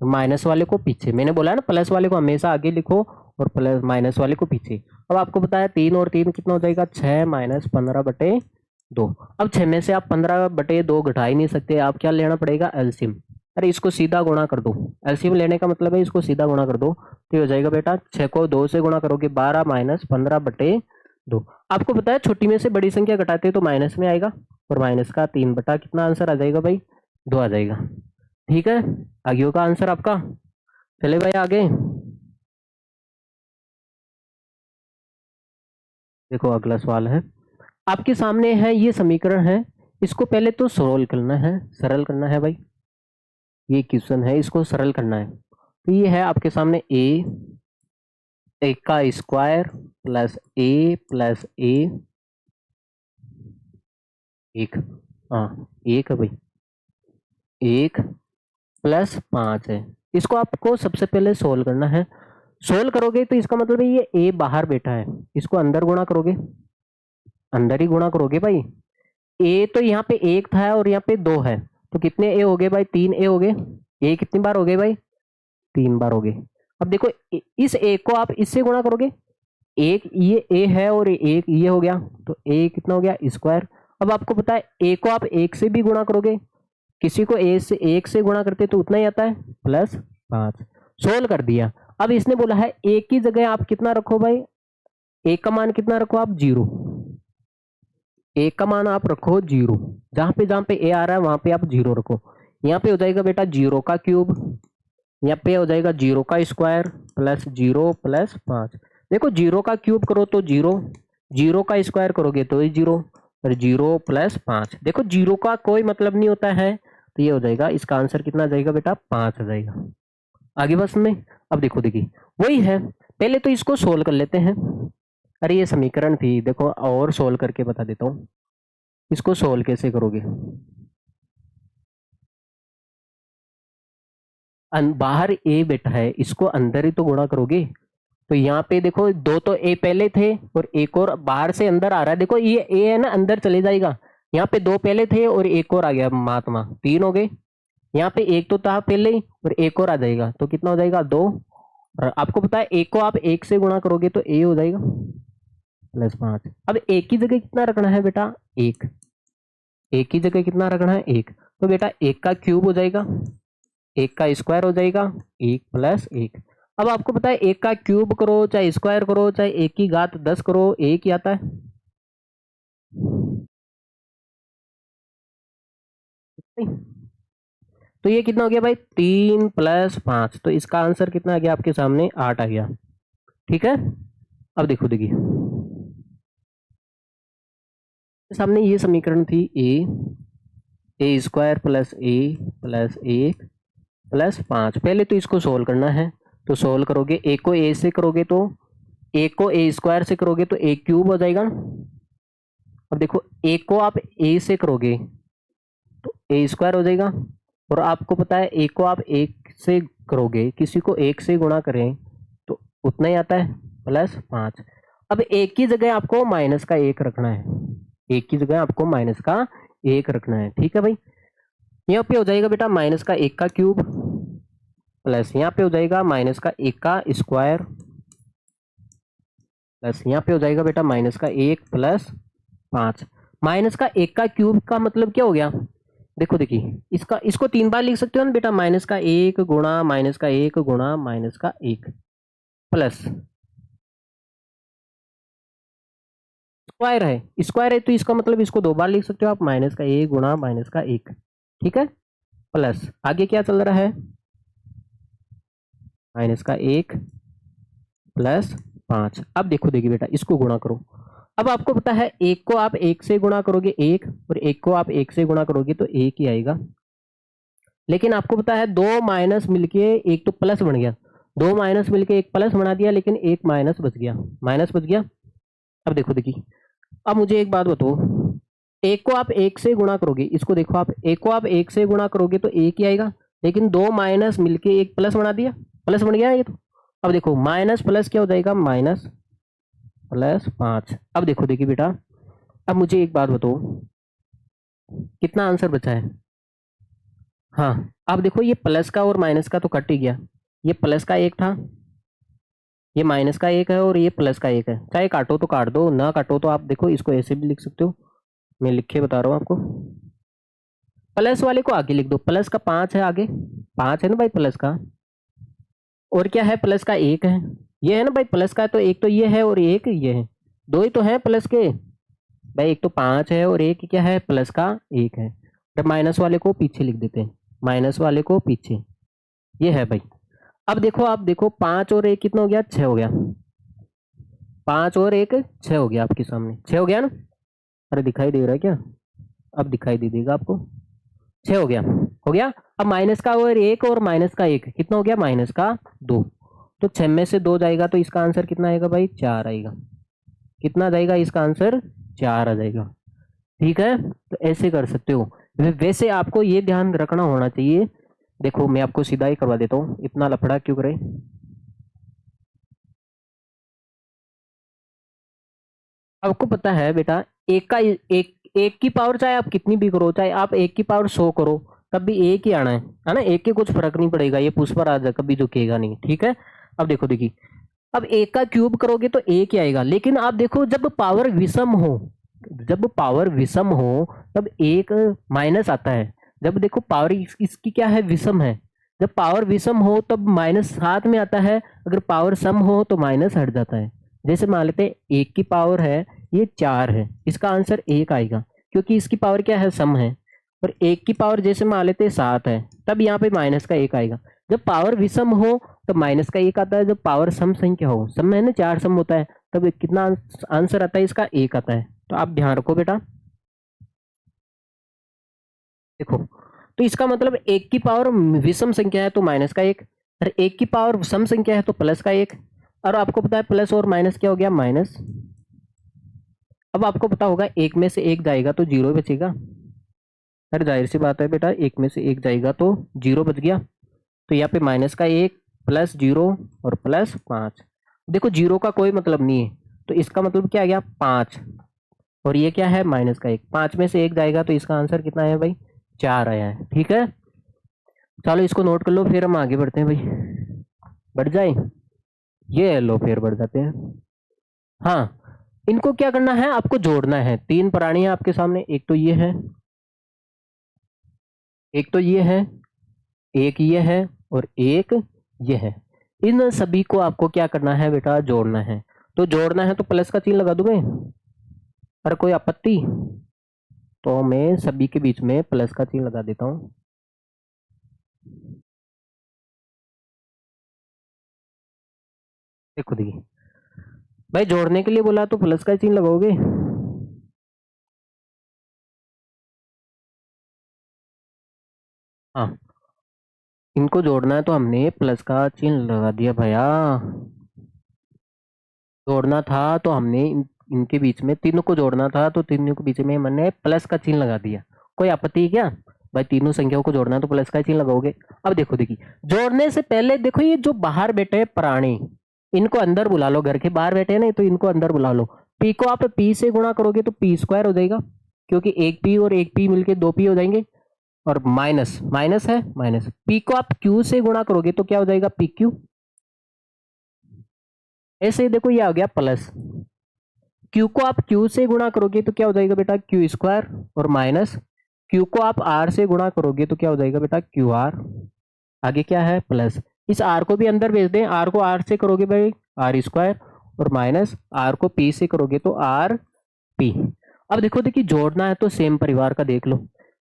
माइनस वाले को पीछे। मैंने बोला ना प्लस वाले को हमेशा आगे लिखो और प्लस माइनस वाले को पीछे। अब आपको बताया 3 और 3 कितना हो जाएगा 6 माइनस 15/2। अब 6 में से आप 15/2 घटा ही नहीं सकते, आप क्या लेना पड़ेगा एलसीएम। अरे इसको सीधा गुणा कर दो, एलसीएम लेने का मतलब है इसको सीधा गुणा कर दो, तो हो जाएगा बेटा 6 को 2 से गुणा करोगे 12 माइनस 15/2। आपको पता है छोटी में से बड़ी संख्या घटाते तो माइनस में आएगा, और माइनस का 3 बटा कितना आंसर आ जाएगा भाई 2 आ जाएगा। ठीक है, आगे का आंसर आपका चले भाई आगे। देखो अगला सवाल है, आपके सामने है ये समीकरण है, इसको पहले तो सोल्व करना है, सरल करना है भाई। ये क्वेश्चन है, इसको सरल करना है। तो ये है आपके सामने ए का स्क्वायर प्लस ए एक, हाँ एक है भाई, एक प्लस 5 है। इसको आपको सबसे पहले सोल्व करना है। सोल्व करोगे तो इसका मतलब है ये ए बाहर बैठा है, इसको अंदर गुणा करोगे, अंदर ही गुणा करोगे भाई। ए तो यहाँ पे एक था और यहाँ पे दो है, तो कितने ए हो गए भाई, 3 ए हो गए। ए कितनी बार हो गए भाई, 3 बार हो गए। अब देखो इस ए को आप इससे गुणा करोगे, एक ये ए है और एक ये हो गया, तो ए कितना हो गया स्क्वायर। अब आपको पता है ए को आप एक से भी गुणा करोगे, किसी को ए से एक से गुणा करते तो उतना ही आता है प्लस 5। सोल्व कर दिया। अब इसने बोला है ए की जगह आप कितना रखो भाई, ए का मान कितना रखो आप, 0। ए का मान आप रखो 0, जहां पे ए आ रहा है वहां पे आप 0 रखो। यहाँ पे हो जाएगा बेटा 0 का क्यूब, यहाँ पे हो जाएगा 0 का स्क्वायर प्लस 0 प्लस 5। देखो 0 का क्यूब करो तो 0, 0 का स्क्वायर करोगे तो 0, और 0 प्लस 5। देखो 0 का कोई मतलब नहीं होता है, तो ये हो जाएगा, इसका आंसर कितना आ जाएगा बेटा, 5 आ जाएगा। आगे बस में। अब देखो देखिए वही है, पहले तो इसको सोल्व कर लेते हैं। अरे ये समीकरण थी, देखो और सोल्व करके बता देता हूँ। इसको सोल्व कैसे करोगे, बाहर ए बैठा है, इसको अंदर ही तो गुणा करोगे। तो यहाँ पे देखो दो तो ए पहले थे और एक और बाहर से अंदर आ रहा है। देखो ये ए है ना, अंदर चले जाएगा। यहाँ पे दो पहले थे और एक और आ गया, महात्मा 3 हो गए। यहाँ पे एक तो था पहले ही और एक और आ जाएगा, तो कितना हो जाएगा 2। और आपको पता है एक को आप एक से गुणा करोगे तो ए हो जाएगा प्लस 5। अब एक की जगह कितना रखना है बेटा, एक। एक की जगह कितना रखना है, एक। तो बेटा एक का क्यूब हो जाएगा, एक का स्क्वायर हो जाएगा, एक प्लस एक। अब आपको पता है एक का क्यूब करो चाहे स्क्वायर करो चाहे एक की घात 10 करो, एक ही आता है। तो ये कितना हो गया भाई, 3 प्लस 5, तो इसका आंसर कितना आ गया आपके सामने, 8 आ गया। ठीक है। अब देखो देखिए सामने ये समीकरण थी, ए स्क्वायर प्लस एक प्लस 5। पहले तो इसको सोल्व करना है, तो सोल्व करोगे, ए को ए से करोगे तो, ए को ए स्क्वायर से करोगे तो ए क्यूब हो जाएगा। अब देखो ए को आप ए से करोगे तो ए स्क्वायर हो जाएगा, और आपको पता है ए को आप एक से करोगे, किसी को एक से गुणा करें तो उतना ही आता है प्लस 5। अब एक की जगह आपको माइनस का एक रखना है, एक की जगह आपको माइनस का एक रखना है। ठीक है भाई। यहाँ पे हो जाएगा बेटा माइनस का एक का क्यूब प्लस यहाँ पे हो जाएगा माइनस का एक का स्क्वायर प्लस यहाँ पे हो जाएगा बेटा माइनस का एक प्लस 5। माइनस का एक का क्यूब का मतलब क्या हो गया, देखो देखिए इसका, इसको 3 बार लिख सकते हो ना बेटा, माइनस का एक गुणा माइनस का एक गुणा माइनस का एक प्लस स्क्वायर है, स्क्वायर है तो इसका मतलब इसको 2 बार लिख सकते हो आप, माइनस का एक गुणा माइनस का एक। ठीक है। प्लस आगे क्या चल रहा है, माइनस का एक प्लस 5। अब देखो देखिए बेटा इसको गुणा करो। अब आपको पता है एक को आप एक से गुणा करोगे एक, और एक को आप एक से गुणा करोगे तो एक ही आएगा। लेकिन आपको पता है दो माइनस मिलके एक तो प्लस बन गया, दो माइनस मिलके एक प्लस बना दिया, लेकिन एक माइनस बच गया, माइनस बच गया। अब देखो देखिए, अब मुझे एक बात बताओ, एक को आप एक से गुणा करोगे, इसको देखो आप एक को आप एक से गुणा करोगे तो एक ही आएगा, लेकिन दो माइनस मिलके एक प्लस बना दिया, प्लस बन गया ये तो। अब देखो माइनस प्लस क्या हो जाएगा, माइनस प्लस 5। अब देखो देखिए बेटा, अब मुझे एक बात बताओ, कितना आंसर बचा है। हाँ अब देखो ये प्लस का और माइनस का तो कट ही गया, ये प्लस का एक था, ये माइनस का एक है और ये प्लस का एक है। चाहे काटो तो काट दो, ना काटो तो आप देखो इसको ऐसे भी लिख सकते हो, मैं लिख के बता रहा हूँ आपको। प्लस वाले को आगे लिख दो, प्लस का 5 है आगे, 5 है ना भाई प्लस का, और क्या है प्लस का एक है, ये है ना भाई प्लस का, तो एक तो ये है और एक ये है, दो ही तो है प्लस के भाई, एक तो 5 है और एक क्या है प्लस का एक है। तो माइनस वाले को पीछे लिख देते हैं, माइनस वाले को पीछे, ये है भाई। अब देखो, आप देखो 5 और 1 कितना हो गया, 6 हो गया। 5 और 1 6 हो गया आपके सामने, 6 हो गया ना। अरे दिखाई दे रहा है क्या? अब दिखाई दे देगा आपको। 6 हो गया, हो गया। अब माइनस का और 1 और माइनस का 1 कितना हो गया, माइनस का 2। तो 6 में से 2 जाएगा तो इसका आंसर कितना आएगा भाई, 4 आएगा। कितना आ जाएगा इसका आंसर, 4 आ जाएगा। ठीक है, तो ऐसे कर सकते हो। वैसे आपको ये ध्यान रखना होना चाहिए। देखो मैं आपको सीधा ही करवा देता हूँ, इतना लफड़ा क्यों करे। आपको पता है बेटा, एक की पावर चाहे आप कितनी भी करो, चाहे आप 1 की पावर 100 करो, तब भी एक ही आना है ना। एक के कुछ फर्क नहीं पड़ेगा, ये पुष्प राज कभी झुकेगा नहीं। ठीक है, अब देखो देखिए, अब एक का क्यूब करोगे तो एक ही आएगा, लेकिन आप देखो जब पावर विषम हो, जब पावर विषम हो तब एक माइनस आता है। जब देखो पावर इसकी क्या है, विषम है। जब पावर विषम हो तब माइनस साथ में आता है, अगर पावर सम हो तो माइनस हट जाता है। जैसे मान लेते हैं एक की पावर है ये 4 है, इसका आंसर 1 आएगा, क्योंकि इसकी पावर क्या है, सम है। और एक की पावर जैसे मान लेते हैं 7 है, तब यहाँ पे माइनस का 1 आएगा। जब पावर विषम हो तो माइनस का 1 आता है, जब पावर सम संख्या हो, सम में है ना 4 सम होता है, तब कितना आंसर आता है इसका, 1 आता है। तो आप ध्यान रखो बेटा। देखो, तो इसका मतलब एक की पावर विषम संख्या है तो माइनस का 1, और एक की पावर सम संख्या है तो प्लस का 1। और आपको पता है प्लस और माइनस क्या हो गया, माइनस। अब आपको पता होगा एक में से एक जाएगा तो जीरो बचेगा। अरे जाहिर सी बात है बेटा, एक में से एक जाएगा तो जीरो बच गया। तो यहाँ पे माइनस का 1 प्लस जीरो और प्लस 5। देखो जीरो का कोई मतलब नहीं है, तो इसका मतलब क्या आ गया, 5। और ये क्या है, माइनस का 1। 5 में से एक जाएगा तो इसका आंसर कितना है भाई, 4 आया है। ठीक है, चलो इसको नोट कर लो, फिर हम आगे बढ़ते हैं भाई। बढ़ जाए, ये लो फिर बढ़ जाते हैं। हाँ, इनको क्या करना है, आपको जोड़ना है। 3 प्राणी है आपके सामने, एक तो ये है, एक तो ये है, एक ये है, और एक ये है। इन सभी को आपको क्या करना है बेटा, जोड़ना है। तो जोड़ना है तो प्लस का चिन्ह लगा दूं मैं, और कोई आपत्ति? तो मैं सभी के बीच में प्लस का चिन्ह लगा देता हूं। देखो देखिए भाई, जोड़ने के लिए बोला तो प्लस का चिन्ह लगाओगे। हाँ, इनको जोड़ना है तो हमने प्लस का चिन्ह लगा दिया भैया। जोड़ना था तो हमने इनके बीच में, तीनों को जोड़ना था तो तीनों के बीच में मैंने प्लस का चिन्ह लगा दिया। कोई आपत्ति है क्या? भाई तीनों संख्याओं को जोड़ना है तो प्लस का चिन्ह लगाओगे। अब देखो देखिए, जोड़ने से पहले देखो ये जो बाहर बैठे हैं प्राणी, इनको अंदर बुला लो। घर के बाहर बैठे हैं ना, तो इनको अंदर बुला लो। पी को आप पी से गुणा करोगे तो पी स्क्वायर हो जाएगा, क्योंकि एक पी और एक पी मिलके 2 पी हो जाएंगे। और माइनस माइनस है माइनस, पी को आप क्यू से गुणा करोगे तो क्या हो जाएगा, पी क्यू। ऐसे ही देखो ये आ गया प्लस, क्यू को आप क्यू से गुणा करोगे तो क्या हो जाएगा बेटा, क्यू स्क्वायर। और माइनस क्यू को आप आर से गुणा करोगे तो क्या हो जाएगा बेटा, क्यू आर। आगे क्या है, प्लस। इस आर को भी अंदर भेज दें, आर को आर से करोगे भाई आर स्क्वायर, और माइनस आर को पी से करोगे तो आर पी। अब देखो देखिए, जोड़ना है तो सेम परिवार का देख लो।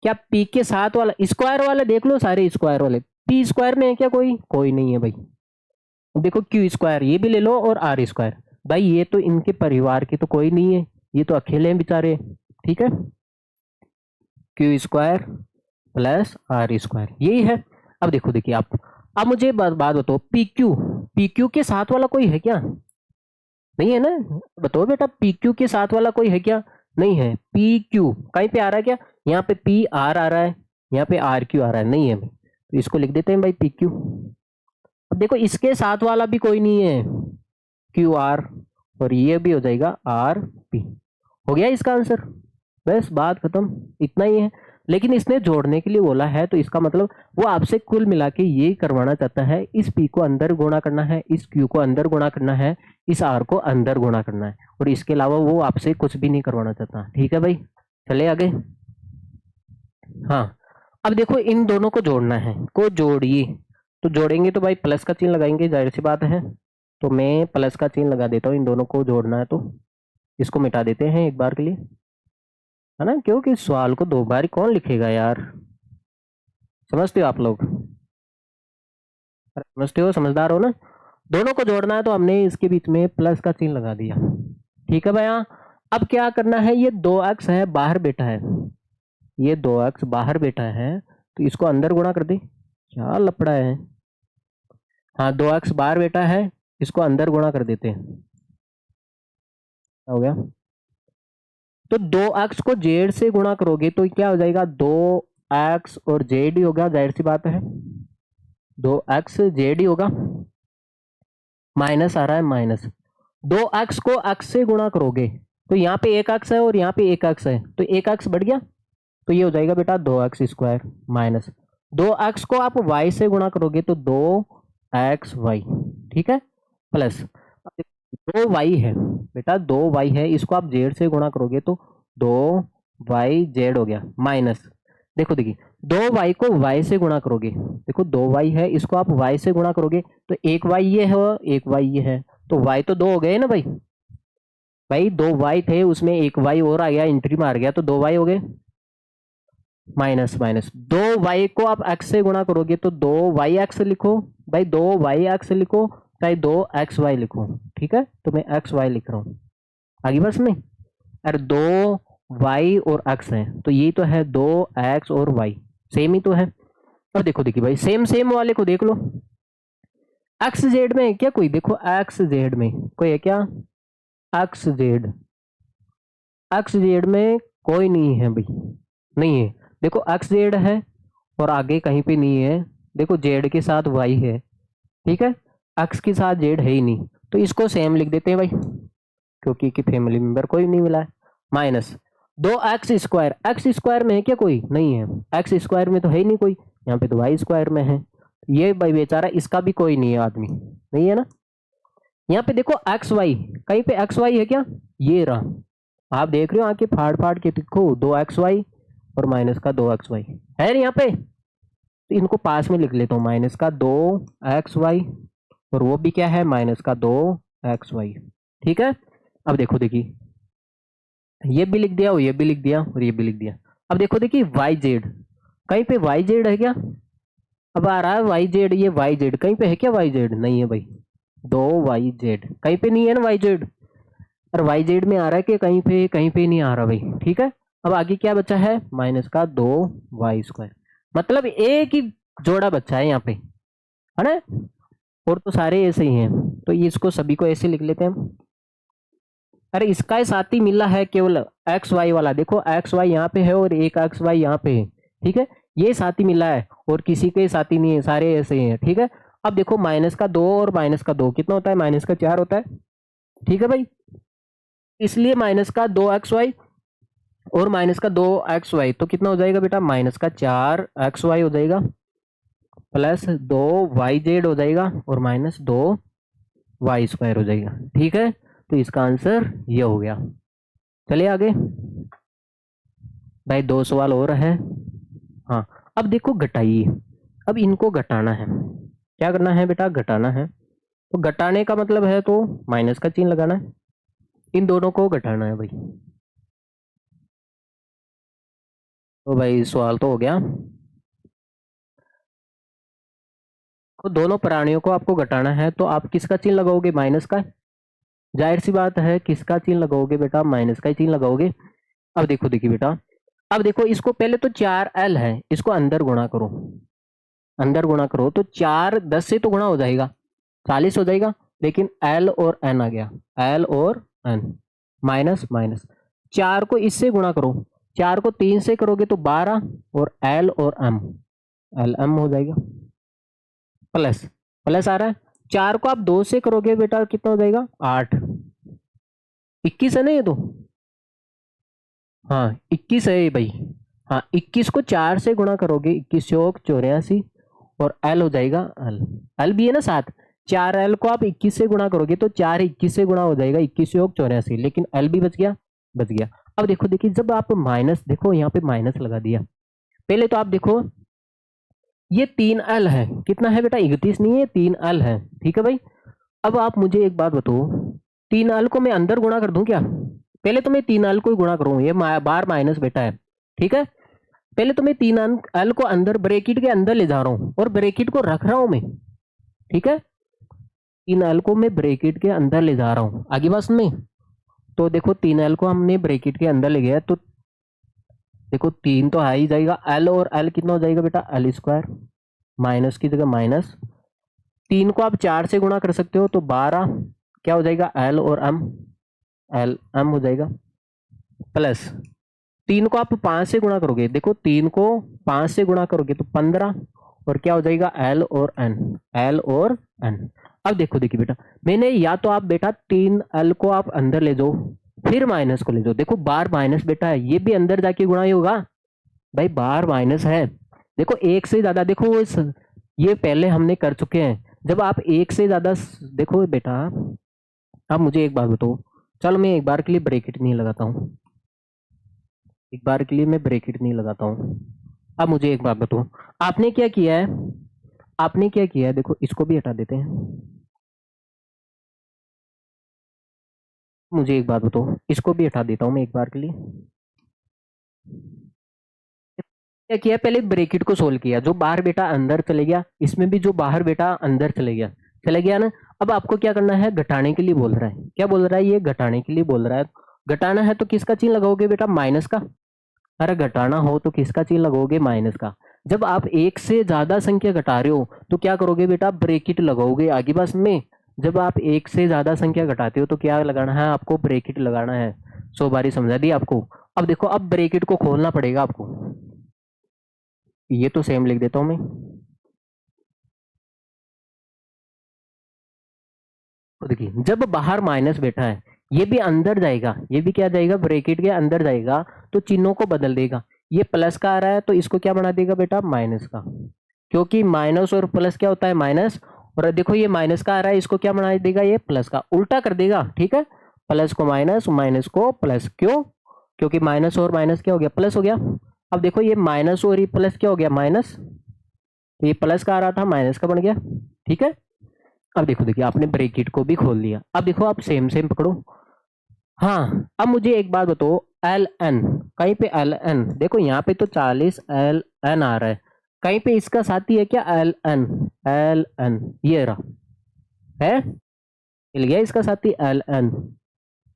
क्या पी के साथ वाला स्क्वायर वाला देख लो, सारे स्क्वायर वाले। पी स्क्वायर में है क्या, कोई कोई नहीं है भाई। देखो क्यू स्क्वायर ये भी ले लो, और आर स्क्वायर। भाई ये तो इनके परिवार के तो कोई नहीं है, ये तो अकेले हैं बेचारे। ठीक है, q square plus r square यही है। अब देखो देखिए आप, अब मुझे बात बताओ, पी क्यू, पी क्यू के साथ वाला कोई है क्या? नहीं है ना। बताओ बेटा, पी क्यू के साथ वाला कोई है क्या? नहीं है। पी क्यू कहीं पे आ रहा है क्या? यहाँ पे पी आर आ रहा है, यहाँ पे आर क्यू आ रहा है, नहीं है। तो इसको लिख देते हैं भाई पी क्यू। अब देखो इसके साथ वाला भी कोई नहीं है, क्यू आर। और ये भी हो जाएगा आर पी। हो गया इसका आंसर, बस बात खत्म, इतना ही है। लेकिन इसने जोड़ने के लिए बोला है, तो इसका मतलब वो आपसे कुल मिला के ये करवाना चाहता है, इस पी को अंदर गुणा करना है, इस क्यू को अंदर गुणा करना है, इस आर को अंदर गुणा करना है, और इसके अलावा वो आपसे कुछ भी नहीं करवाना चाहता। ठीक है भाई, चले आगे। हाँ, अब देखो इन दोनों को जोड़ना है, को जोड़िए। तो जोड़ेंगे तो भाई प्लस का चिन्ह लगाएंगे, जाहिर सी बात है। तो मैं प्लस का चिन्ह लगा देता हूँ, इन दोनों को जोड़ना है तो इसको मिटा देते हैं एक बार के लिए, है ना, क्योंकि सवाल को 2 बार कौन लिखेगा यार, समझते हो आप लोग। समझते हो, समझदार हो ना। दोनों को जोड़ना है तो हमने इसके बीच में प्लस का चिन्ह लगा दिया। ठीक है भैया। अब क्या करना है, ये 2x है बाहर बेटा है, ये 2x बाहर बेटा है, तो इसको अंदर गुणा कर दे। क्या लपड़ा है, हाँ 2x बाहर बेटा है, इसको अंदर गुणा कर देते हैं। हो गया। तो 2x को z से गुणा करोगे तो क्या हो जाएगा, 2x और z ही होगा, जाहिर सी बात है 2x z ही होगा। माइनस आ रहा है माइनस, 2x को x से गुणा करोगे तो यहाँ पे एक x है और यहाँ पे एक x है, तो एक x बढ़ गया, तो ये हो जाएगा बेटा 2x स्क्वायर माइनस 2x को आप y से गुणा करोगे तो 2xy, ठीक है, प्लस 2y है बेटा, 2y है, इसको आप z से गुणा करोगे तो 2yz हो गया, माइनस देखो देखिए 2y को y से गुणा करोगे, देखो 2y है, इसको आप y से गुणा करोगे तो एक y ये है और एक y ये है, तो y तो 2 हो गए ना भाई, भाई 2y थे उसमें एक y और आ गया, एंट्री मार गया, तो 2y हो गए, माइनस माइनस 2y को आप x से गुणा करोगे तो 2yx लिखो भाई, 2yx लिखो चाहे 2xy लिखो, ठीक है, तो मैं xy लिख रहा हूँ आगे बस में, अरे 2y और x है तो ये तो है 2x और y सेम ही तो है। और देखो देखिए भाई सेम सेम वाले को देख लो, एक्स जेड में है क्या कोई, देखो एक्स जेड में कोई है क्या, एक्स जेड में कोई नहीं है भाई, नहीं है, देखो एक्स जेड है और आगे कहीं पे नहीं है, देखो जेड के साथ वाई है, ठीक है, एक्स के साथ जेड है ही नहीं, तो इसको सेम लिख देते हैं भाई, क्योंकि कि फैमिली मेंबर कोई नहीं मिला है, minus 2x square, x square में है क्या कोई, नहीं है, एक्स स्क्वायर में तो है ही नहीं कोई, यहाँ पे तो वाई स्क्वायर में है, ये भाई बेचारा इसका भी कोई नहीं है आदमी, नहीं है ना, यहाँ पे देखो एक्स वाई, कहीं पे एक्स वाई है क्या, ये रहा, आप देख रहे हो आके फाड़ फाड़ के देखो 2xy और माइनस का 2xy है यहाँ पे, तो इनको पास में लिख लेता हूँ, माइनस का 2xy और वो भी क्या है माइनस का 2xy, ठीक है। अब देखो देखिए ये भी लिख दिया और ये भी लिख दिया और ये भी लिख दिया, अब देखो देखिए वाई जेड, कहीं पे वाई जेड है क्या, अब आ रहा है वाई जेड, ये वाई जेड कहीं पे है क्या, वाई जेड नहीं है भाई, 2yz कहीं पे नहीं है ना वाई जेड, और वाई जेड में आ रहा है कि कहीं पे नहीं आ रहा भाई, ठीक है। अब आगे क्या बचा है, माइनस का 2y स्क्वायर, मतलब एक ही जोड़ा बचा है यहाँ पे, है ना, और तो सारे ऐसे ही हैं, तो इसको सभी को ऐसे लिख लेते हैं। अरे इसका ही साथी मिला है केवल एक्स वाई वाला, देखो एक्स वाई यहाँ पे है और एक एक्स वाई यहाँ पे है, ठीक है, ये साथी मिला है और किसी के साथी नहीं है, सारे ऐसे ही हैं, ठीक है। अब देखो माइनस का 2 और माइनस का 2 कितना होता है, माइनस का 4 होता है, ठीक है भाई, इसलिए माइनस का 2xy और माइनस का 2xy तो कितना हो जाएगा बेटा, माइनस का 4xy हो जाएगा, प्लस 2yz हो जाएगा और माइनस 2y स्क्वायर हो जाएगा, ठीक है, तो इसका आंसर ये हो गया। चलिए आगे भाई, 2 सवाल और है। हाँ अब देखो घटाइए, अब इनको घटाना है, क्या करना है बेटा, घटाना है, तो घटाने का मतलब है तो माइनस का चिन्ह लगाना है, इन दोनों को घटाना है भाई, तो भाई सवाल तो हो गया, तो दोनों प्राणियों को आपको घटाना है तो आप किसका चिन्ह लगाओगे, माइनस का, जाहिर सी बात है किसका चिन्ह लगाओगे बेटा, माइनस का ही चिन्ह लगाओगे। अब देखो देखिए बेटा, अब देखो इसको पहले तो 4l है, इसको अंदर गुणा करो, अंदर गुणा करो तो 4 10 से तो गुणा हो जाएगा 40 हो जाएगा, लेकिन l और n आ गया, l और n, माइनस माइनस 4 को इससे गुणा करो, 4 को 3 से करोगे तो 12 और l और m, l m हो जाएगा, प्लस प्लस आ रहा है, 4 को आप 2 से करोगे बेटा कितना हो जाएगा 8, 21 है ना ये तो, हाँ 21 है ये भाई, हाँ 21 को 4 से गुणा करोगे, 21 चौक 84 और l हो जाएगा l भी है ना साथ, 4l को आप 21 से गुणा करोगे तो 4 21 से गुणा हो जाएगा, 21 चौक 84, लेकिन l भी बच गया, बच गया। अब देखो देखिए जब आप माइनस, देखो यहाँ पे माइनस लगा दिया, पहले तो आप देखो ये 3l है, कितना है बेटा 31 नहीं है 3l है, ठीक है भाई। अब आप मुझे एक बात बताओ, 3l को मैं अंदर गुणा कर दूं क्या, पहले तो मैं 3l को ही गुणा करूं, ये बार माइनस बेटा है, ठीक है, पहले तो मैं 3l को अंदर ब्रैकेट के अंदर ले जा रहा हूं और ब्रैकेट को रख रहा हूं मैं, ठीक है, 3l को मैं ब्रैकेट के अंदर ले जा रहा हूं, आगे बात में। तो देखो 3l को हमने ब्रैकेट के अंदर ले गया, तो देखो 3 तो आ ही जाएगा, l और l कितना हो जाएगा बेटा, l स्क्वायर, माइनस की जगह माइनस, 3 को आप 4 से गुणा कर सकते हो तो 12, क्या हो जाएगा, l और m हो जाएगा, प्लस 3 को आप 5 से गुणा करोगे, देखो 3 को 5 से गुणा करोगे तो 15, और क्या हो जाएगा, l और n। अब देखो, देखिए बेटा, मैंने या तो आप बेटा 3l को आप अंदर ले जाओ, फिर माइनस को ले जाओ, देखो बार माइनस बेटा है, ये भी अंदर जाके गुणा ही होगा भाई, बार माइनस है। देखो एक से ज्यादा, देखो ये पहले हमने कर चुके हैं, जब आप एक से ज्यादा, देखो बेटा, अब मुझे एक बात बताओ, चलो मैं एक बार के लिए ब्रैकेट नहीं लगाता हूँ, एक बार के लिए मैं ब्रैकेट नहीं लगाता हूँ। अब मुझे एक बात बताओ, आपने क्या किया है, आपने क्या किया है, देखो इसको भी हटा देते हैं, मुझे एक बात बताओ, इसको भी हटा देता हूँ मैं एक बार के लिए। क्या किया, पहले ब्रैकेट को सोल्व किया, जो बाहर बेटा अंदर चले गया, इसमें भी जो बाहर बेटा अंदर चले गया, चले गया ना। अब आपको क्या करना है, घटाने के लिए बोल रहा है, क्या बोल रहा है, ये घटाने के लिए बोल रहा है, घटाना है तो किसका चिन्ह लगाओगे बेटा, माइनस का, अरे घटाना हो तो किसका चिन्ह लगाओगे, माइनस का। जब आप एक से ज्यादा संख्या घटा रहे हो तो क्या करोगे बेटा, ब्रैकेट लगाओगे, आगे बस में। जब आप एक से ज्यादा संख्या घटाते हो तो क्या लगाना है आपको, ब्रैकेट लगाना है। 100 बारी समझा दी आपको। अब देखो, अब ब्रैकेट को खोलना पड़ेगा आपको, ये तो सेम लिख देता हूं मैं, तो देखिए जब बाहर माइनस बैठा है, ये भी अंदर जाएगा, ये भी क्या जाएगा, ब्रैकेट के अंदर जाएगा, तो चिन्हों को बदल देगा, ये प्लस का आ रहा है तो इसको क्या बना देगा बेटा, माइनस का, क्योंकि माइनस और प्लस क्या होता है, माइनस। और देखो ये माइनस का आ रहा है, इसको क्या बना देगा, ये प्लस का, उल्टा कर देगा, ठीक है, प्लस को माइनस, माइनस को प्लस, क्यों, क्योंकि माइनस और माइनस क्या हो गया, प्लस हो गया। अब देखो ये माइनस और ये प्लस क्या हो गया, माइनस, तो ये प्लस का आ रहा था, माइनस का बन गया, ठीक है। अब देखो, देखिए आपने ब्रैकेट को भी खोल लिया, अब देखो आप सेम सेम पकड़ो। हाँ, अब मुझे एक बात बताओ, एल एन, कहीं पे एल एन, देखो यहाँ पे तो 40 एल एन आ रहा है, कहीं पे इसका साथी है क्या, एल एन ये रहा है, मिल गया इसका साथी एल एन,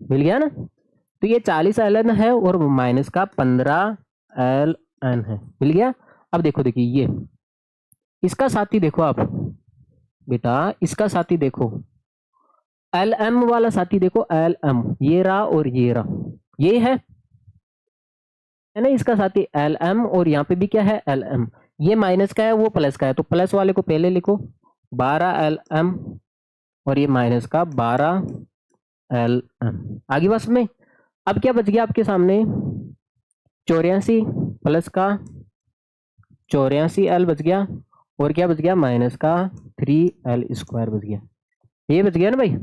मिल गया ना। तो ये 40 एल एन है और माइनस का 15 एल एन है, मिल गया। अब देखो, देखिए ये इसका साथी देखो आप बेटा, इसका साथी देखो, एल एम वाला साथी देखो, एल एम ये रहा और ये रहा, ये है ना इसका साथी एल एम, और यहाँ पे भी क्या है, एल एम, ये माइनस का है वो प्लस का है, तो प्लस वाले को पहले लिखो, 12 एल एम, और ये माइनस का 12 एल एम, आगे बस में। अब क्या बच गया आपके सामने, 84 प्लस का 84 एल बच गया, और क्या बच गया, माइनस का 3 एल स्क्वायर बच गया, ये बच गया ना भाई।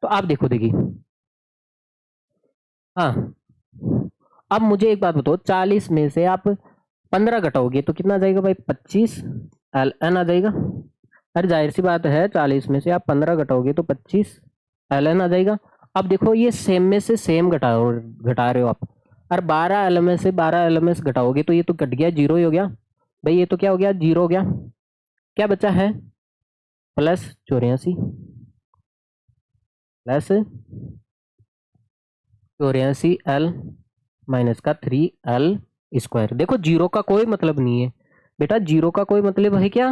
तो आप देखो, देखिए, हाँ, अब मुझे एक बात बताओ, 40 में से आप 15 घटाओगे तो कितना आ जाएगा भाई, 25 एल एन आ जाएगा। अरे जाहिर सी बात है, 40 में से आप 15 घटाओगे तो 25 एल एन आ जाएगा। अब देखो ये सेम में से सेम घटा रहे हो आप, और 12 एल एम से 12 एल एम घटाओगे तो ये तो घट गया, जीरो ही हो गया भाई, ये तो क्या हो गया, जीरो हो गया। क्या बचा है, प्लस 84 प्लस 84 एल माइनस का 3 एल स्क्वायर। देखो जीरो का कोई मतलब नहीं है बेटा, जीरो का कोई मतलब है क्या,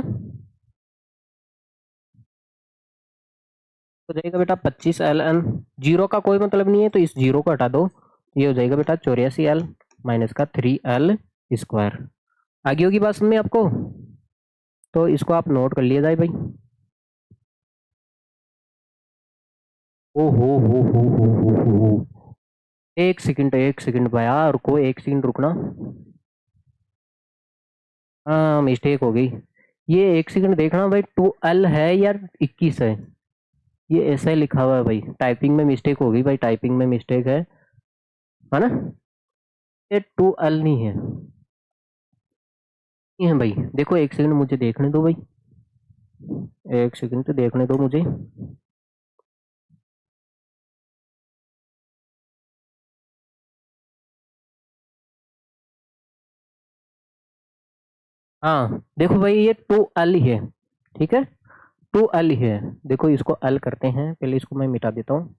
हो जाएगा बेटा 25 एल एन, जीरो का कोई मतलब नहीं है तो इस जीरो को हटा दो, ये हो जाएगा बेटा 84 एल माइनस का 3 एल स्क्वायर। आगे होगी बात समझ में आपको, तो इसको आप नोट कर लिया जाए भाई। ओ हो, एक सेकंड भाई यार, रुको एक सेकंड रुकना, हाँ मिस्टेक हो गई, ये एक सेकंड देखना भाई, 2L है यार, 21 है, ये ऐसा ही लिखा हुआ है भाई, टाइपिंग में मिस्टेक हो गई भाई, टाइपिंग में मिस्टेक है ना, ये 2L नहीं है, नहीं है भाई, देखो एक सेकंड मुझे देखने दो भाई, एक सेकंड तो देखने दो मुझे। हाँ देखो भाई, ये 2L ही है, ठीक है, टू एल ही है। देखो इसको एल करते हैं, पहले इसको मैं मिटा देता हूँ।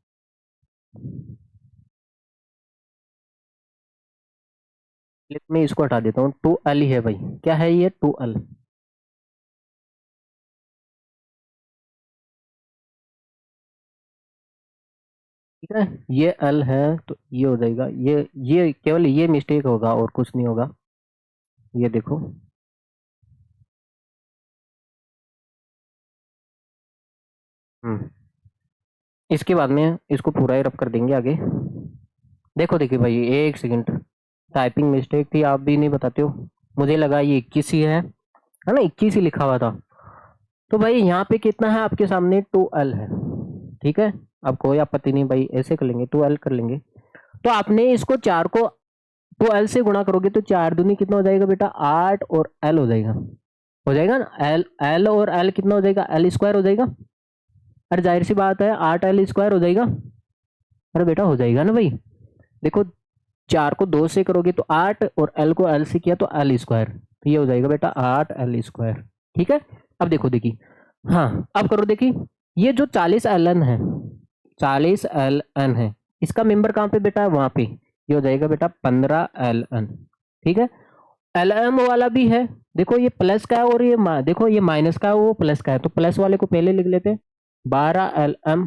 मैं इसको हटा देता हूँ। टू एल ही है भाई, क्या है ये, टू एल। ठीक है, ये एल है तो ये हो जाएगा, ये केवल ये मिस्टेक होगा और कुछ नहीं होगा। ये देखो, इसके बाद में इसको पूरा ही रब कर देंगे आगे। देखो देखिए भाई, एक सेकंड, टाइपिंग मिस्टेक थी, आप भी नहीं बताते हो। मुझे लगा ये 21 ही है ना, 21 ही लिखा हुआ था। तो भाई यहाँ पे कितना है आपके सामने, 2l है। ठीक है, अब कोई आपत्ति नहीं भाई, ऐसे कर लेंगे, 2l कर लेंगे। तो आपने इसको 4 को 2l से गुणा करोगे तो 4 दूनी कितना हो जाएगा बेटा, 8 और l हो जाएगा ना। l और l कितना हो जाएगा, l स्क्वायर हो जाएगा। अरे जाहिर सी बात है, 8l स्क्वायर हो जाएगा। अरे बेटा हो जाएगा ना भाई। देखो 4 को 2 से करोगे तो 8 और l को l से किया तो l स्क्वायर, तो ये हो जाएगा बेटा 8l स्क्वायर। ठीक है, अब देखो देखिए, हाँ अब करो देखिए, ये जो 40ln है, 40ln है, इसका मेंबर कहाँ पे बेटा, वहां पे, ये हो जाएगा बेटा 15ln। ठीक है, lm वाला भी है, देखो ये प्लस का है और ये देखो ये माइनस का है, वो प्लस का है, तो प्लस वाले को पहले लिख लेते हैं 12lm,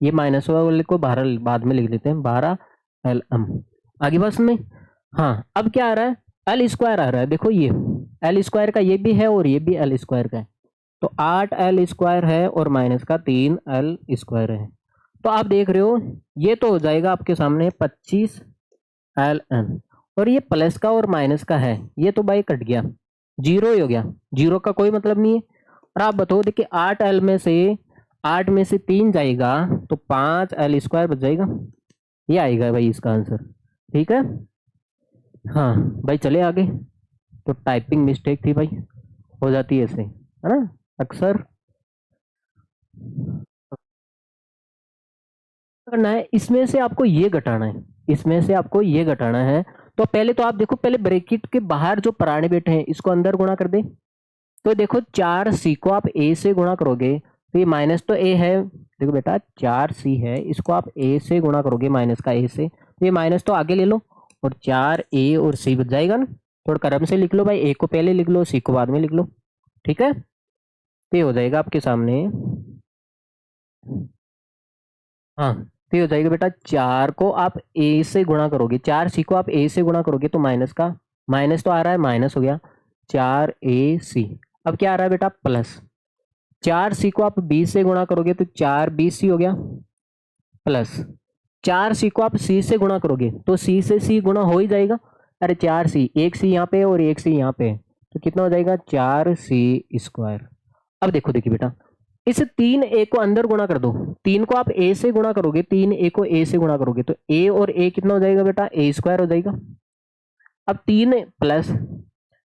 ये माइनस वाले को 12 बाद में लिख लेते हैं 12lm। आगे बस में, हाँ अब क्या आ रहा है, एल स्क्वायर आ रहा है। देखो ये एल स्क्वायर का ये भी है और ये भी एल स्क्वायर का है, तो 8l स्क्वायर है और माइनस का 3l स्क्वायर है। तो आप देख रहे हो ये तो हो जाएगा आपके सामने 25ln, और ये प्लस का और माइनस का है, ये तो भाई कट गया, जीरो ही हो गया, जीरो का कोई मतलब नहीं है। और आप बताओ देखिए 8l में से 8 में से 3 जाएगा तो 5l स्क्वायर बच जाएगा, ये आएगा भाई इसका आंसर। ठीक है, हाँ भाई चले आगे। तो टाइपिंग मिस्टेक थी भाई, हो जाती है ऐसे, है ना अक्सर। करना है इसमें से आपको ये घटाना है, इसमें से आपको ये घटाना है। तो पहले तो आप देखो, पहले ब्रैकेट के बाहर जो पुराने बैठे हैं इसको अंदर गुणा कर दे। तो देखो 4c को आप a से गुणा करोगे तो ये माइनस तो a है, देखो बेटा 4c है, इसको आप a से गुणा करोगे माइनस का a से, तो ये माइनस तो आगे ले लो और 4a और c बच जाएगा ना। थोड़ा क्रम से लिख लो भाई, a को पहले लिख लो, c को बाद में लिख लो। ठीक है, तो ये हो जाएगा आपके सामने, हाँ तो ये हो जाएगा बेटा 4 को आप a से गुणा करोगे, 4c को आप a से गुणा करोगे तो माइनस का माइनस तो आ रहा है, माइनस हो गया 4ac। अब क्या आ रहा है बेटा, प्लस 4c को आप b से गुणा करोगे तो 4bc हो गया, प्लस 4c को आप c से गुणा करोगे तो c से c गुणा हो ही जाएगा। अरे 4c, एक c यहाँ पे है और एक c यहाँ पे है, तो कितना हो जाएगा 4c स्क्वायर। अब देखो देखिए बेटा, इस 3a को अंदर गुणा कर दो, 3 को आप a से गुणा करोगे, 3a को a से गुणा करोगे तो a और a कितना हो जाएगा बेटा, a स्क्वायर हो जाएगा। अब 3 प्लस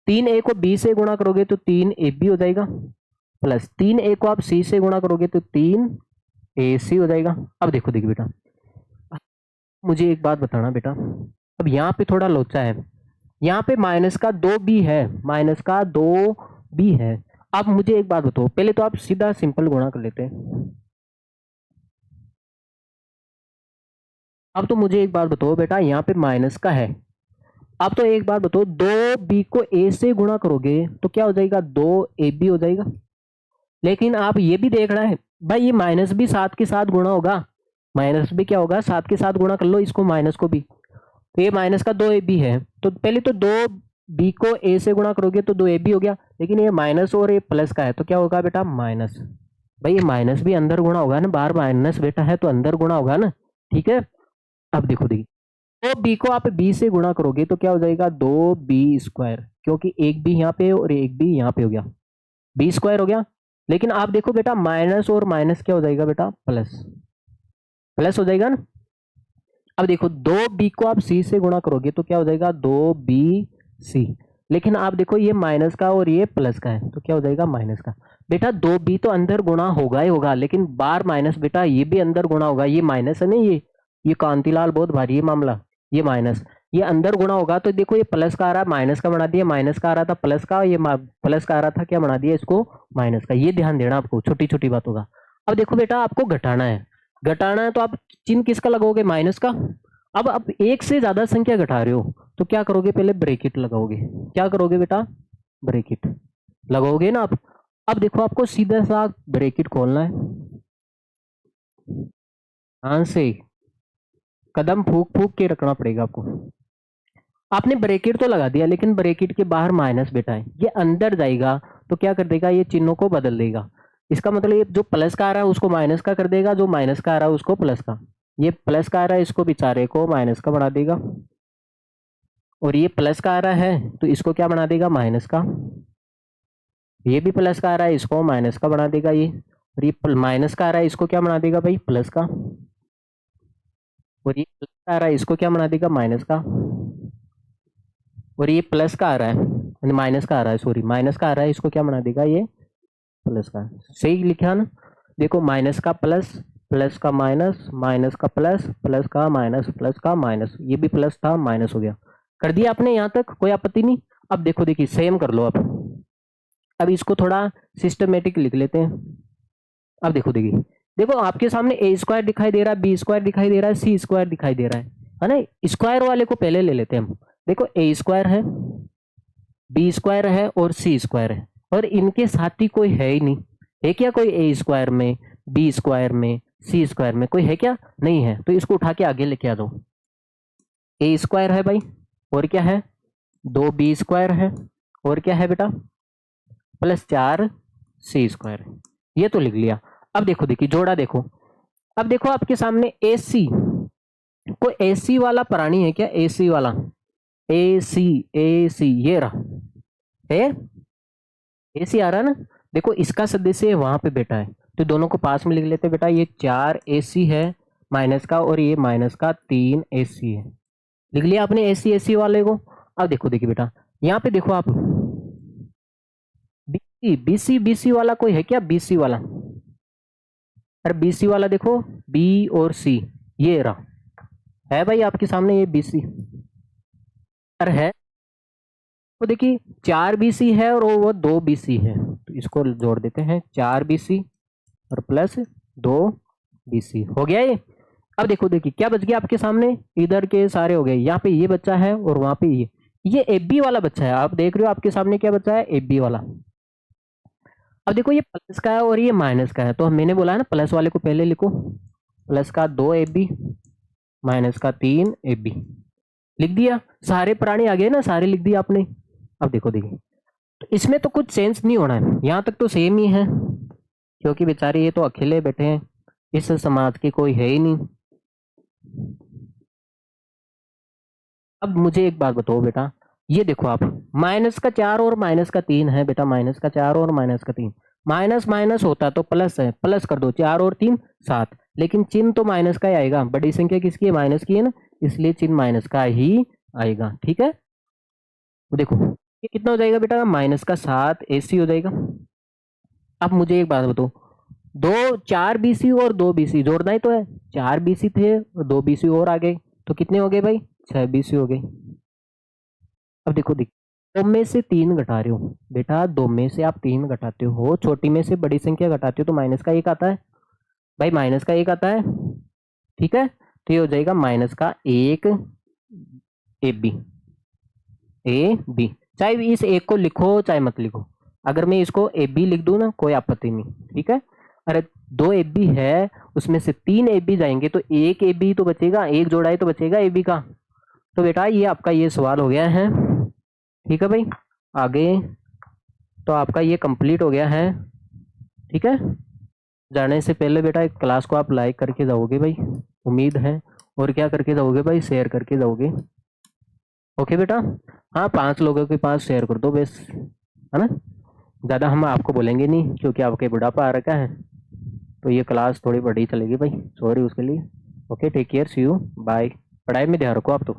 3a को b से गुणा करोगे तो 3ab हो जाएगा, प्लस 3a को आप c से गुणा करोगे तो 3ac हो जाएगा। अब देखो देखिए बेटा, मुझे एक बात बताना बेटा, अब यहाँ पे थोड़ा लोचा है, यहाँ पे माइनस का 2b है, माइनस का 2b है। अब मुझे एक बात बताओ, पहले तो आप सीधा सिंपल गुणा कर लेते हैं। अब तो मुझे एक बात बताओ बेटा, यहाँ पे माइनस का है, अब तो एक बात बताओ, 2b को a से गुणा करोगे तो क्या हो जाएगा, 2ab हो जाएगा। लेकिन आप ये भी देखना है भाई, ये माइनस भी साथ के साथ गुणा होगा, माइनस भी क्या होगा, साथ के साथ गुणा कर लो इसको, माइनस को भी। तो ये माइनस का 2ab है, तो पहले तो 2b को a से गुणा करोगे तो 2ab हो गया, लेकिन ये माइनस और ये प्लस का है तो क्या होगा बेटा, माइनस। भाई ये माइनस भी अंदर गुणा होगा ना, बाहर माइनस बेटा है तो अंदर गुणा होगा ना। ठीक है, अब देखो देखिए, तो b को आप b से गुणा करोगे तो क्या हो जाएगा, 2b स्क्वायर, क्योंकि एक b यहाँ पे और एक b यहाँ पे हो गया, b स्क्वायर हो गया। लेकिन आप देखो बेटा, माइनस और माइनस क्या हो जाएगा बेटा, प्लस, प्लस हो जाएगा ना। अब देखो 2b को आप c से गुणा करोगे तो क्या हो जाएगा, 2bc। लेकिन आप देखो ये माइनस का और ये प्लस का है तो क्या हो जाएगा, माइनस का। बेटा 2b तो अंदर गुणा होगा ही होगा, लेकिन बार माइनस बेटा ये भी अंदर गुणा होगा, ये माइनस है ना, ये कांतिलाल बहुत भारी है मामला, ये माइनस। ये अंदर गुणा होगा तो देखो ये प्लस का आ रहा है माइनस का बना दिया, माइनस का आ रहा था प्लस का, ये प्लस का आ रहा था क्या बना दिया इसको माइनस का। ये ध्यान देना आपको छोटी छोटी बातों का। अब देखो बेटा आपको घटाना है, घटाना है तो आप चिन्ह किसका लगाओगे, माइनस का। अब आप एक से ज्यादा संख्या घटा रहे हो तो क्या करोगे, पहले ब्रैकेट लगाओगे। क्या करोगे बेटा, ब्रैकेट लगाओगे ना आप। अब देखो आपको सीधा सा ब्रैकेट खोलना है, ध्यान से कदम फूक फूक के रखना पड़ेगा आपको। आपने ब्रैकेट तो लगा दिया लेकिन ब्रैकेट के बाहर माइनस बेटा है, ये अंदर जाएगा तो क्या कर देगा, ये चिन्हों को बदल देगा। इसका मतलब ये जो प्लस का आ रहा है उसको माइनस का कर देगा, जो माइनस का आ रहा है उसको प्लस का। ये प्लस का आ रहा है इसको बेचारे को माइनस का बना देगा, और ये प्लस का आ रहा है तो इसको क्या बना देगा, माइनस का। ये भी प्लस का आ रहा है इसको माइनस का बना देगा ये, और ये माइनस का आ रहा है इसको क्या बना देगा भाई, प्लस का। और ये प्लस का आ रहा है इसको क्या बना देगा, माइनस का। और ये प्लस का आ रहा है, माइनस का आ रहा है, सॉरी माइनस का आ रहा है, इसको क्या बना देगा, ये प्लस का। सही लिखा ना, देखो माइनस का प्लस, प्लस का माइनस, माइनस का प्लस, प्लस का माइनस, प्लस का माइनस, ये भी प्लस था माइनस हो गया। कर दिया आपने यहाँ तक, कोई आपत्ति नहीं। अब देखो देखिए सेम कर लो आप। अब इसको थोड़ा सिस्टमेटिक लिख लेते हैं। अब देखो देखिए, देखो आपके सामने ए स्क्वायर दिखाई दे रहा है, बी स्क्वायर दिखाई दे रहा है, सी स्क्वायर दिखाई दे रहा है ना। स्क्वायर वाले को पहले ले लेते हैं हम। देखो ए स्क्वायर है, बी स्क्वायर है और सी स्क्वायर है, और इनके साथी कोई है ही नहीं। है क्या कोई ए स्क्वायर में, बी स्क्वायर में, सी स्क्वायर में कोई है क्या, नहीं है। तो इसको उठा के आगे लेके आ दो। ए स्क्वायर है भाई, और क्या है, 2b स्क्वायर है, और क्या है बेटा, प्लस 4c स्क्वायर है। ये तो लिख लिया। अब देखो देखिए जोड़ा देखो। अब देखो आपके सामने AC, कोई AC वाला प्राणी है क्या, AC वाला, AC ये रहा है, AC आ रहा है ना। देखो इसका सदस्य वहां पे बेटा है, तो दोनों को पास में लिख लेते बेटा। ये 4AC है माइनस का, और ये माइनस का 3AC है। लिख लिया आपने AC वाले को। अब देखो देखिए बेटा यहाँ पे देखो आप, BC वाला कोई है क्या, BC वाला, अरे BC वाला देखो, B और C, ये रहा है भाई आपके सामने, ये BC अरे है। तो देखिए 4BC है और वो 2BC है, तो इसको जोड़ देते हैं, 4BC और प्लस 2BC हो गया ये। अब देखो देखिए क्या बच गया आपके सामने, इधर के सारे हो गए, यहाँ पे ये बच्चा है और वहां पे ये AB वाला बच्चा है। आप देख रहे हो आपके सामने क्या बच्चा है, AB वाला। अब देखो ये प्लस का है और ये माइनस का है, तो मैंने बोला है ना प्लस वाले को पहले लिखो। प्लस का 2AB, माइनस का 3AB, लिख दिया। सारे प्राणी आ गए ना, सारे लिख दिया आपने। अब देखो देखिए, तो इसमें तो कुछ चेंज नहीं होना है, यहाँ तक तो सेम ही है, क्योंकि बेचारे ये तो अकेले बैठे हैं, इस समाज के कोई है ही नहीं। अब मुझे एक बात बताओ बेटा, ये देखो आप, माइनस का 4 और माइनस का 3 है बेटा, माइनस का 4 और माइनस का 3, माइनस माइनस होता तो प्लस है, प्लस कर दो, 4 और 3 7, लेकिन चिन्ह तो माइनस का ही आएगा, बड़ी संख्या किसकी है, माइनस की है ना, इसलिए चिन्ह माइनस का ही आएगा। ठीक है, तो देखो ये कितना हो जाएगा बेटा, माइनस का 7 AC हो जाएगा। अब मुझे एक बात बताओ, 4BC और 2BC जोड़ना ही तो है, 4BC थे और 2BC और आ गए, तो कितने हो गए भाई, 6BC हो गए। अब देखो देखो, 2 में से 3 घटा रहे हो बेटा, 2 में से आप 3 घटाते हो, छोटी में से बड़ी संख्या घटाते हो तो माइनस का 1 आता है भाई, माइनस का 1 आता है। ठीक है, तो ये हो जाएगा माइनस का 1 AB, चाहे इस 1 को लिखो चाहे मत लिखो, अगर मैं इसको AB लिख दूं ना कोई आपत्ति नहीं। ठीक है, अरे 2 AB है, उसमें से 3 AB जाएंगे तो 1 AB तो बचेगा, 1 जोड़ा है तो बचेगा AB का। तो बेटा ये आपका ये सवाल हो गया है। ठीक है भाई, आगे तो आपका ये कंप्लीट हो गया है। ठीक है, जाने से पहले बेटा एक क्लास को आप लाइक करके जाओगे भाई, उम्मीद है, और क्या करके जाओगे भाई, शेयर करके जाओगे। ओके बेटा, हाँ 5 लोगों के पास शेयर कर दो बस, है ना, ज़्यादा हम आपको बोलेंगे नहीं क्योंकि आपके बुढ़ापा आ रखा है, तो ये क्लास थोड़ी बड़ी चलेगी भाई, सॉरी उसके लिए। Okay, take care, see you, bye. पढ़ाई में ध्यान रखो आप तो।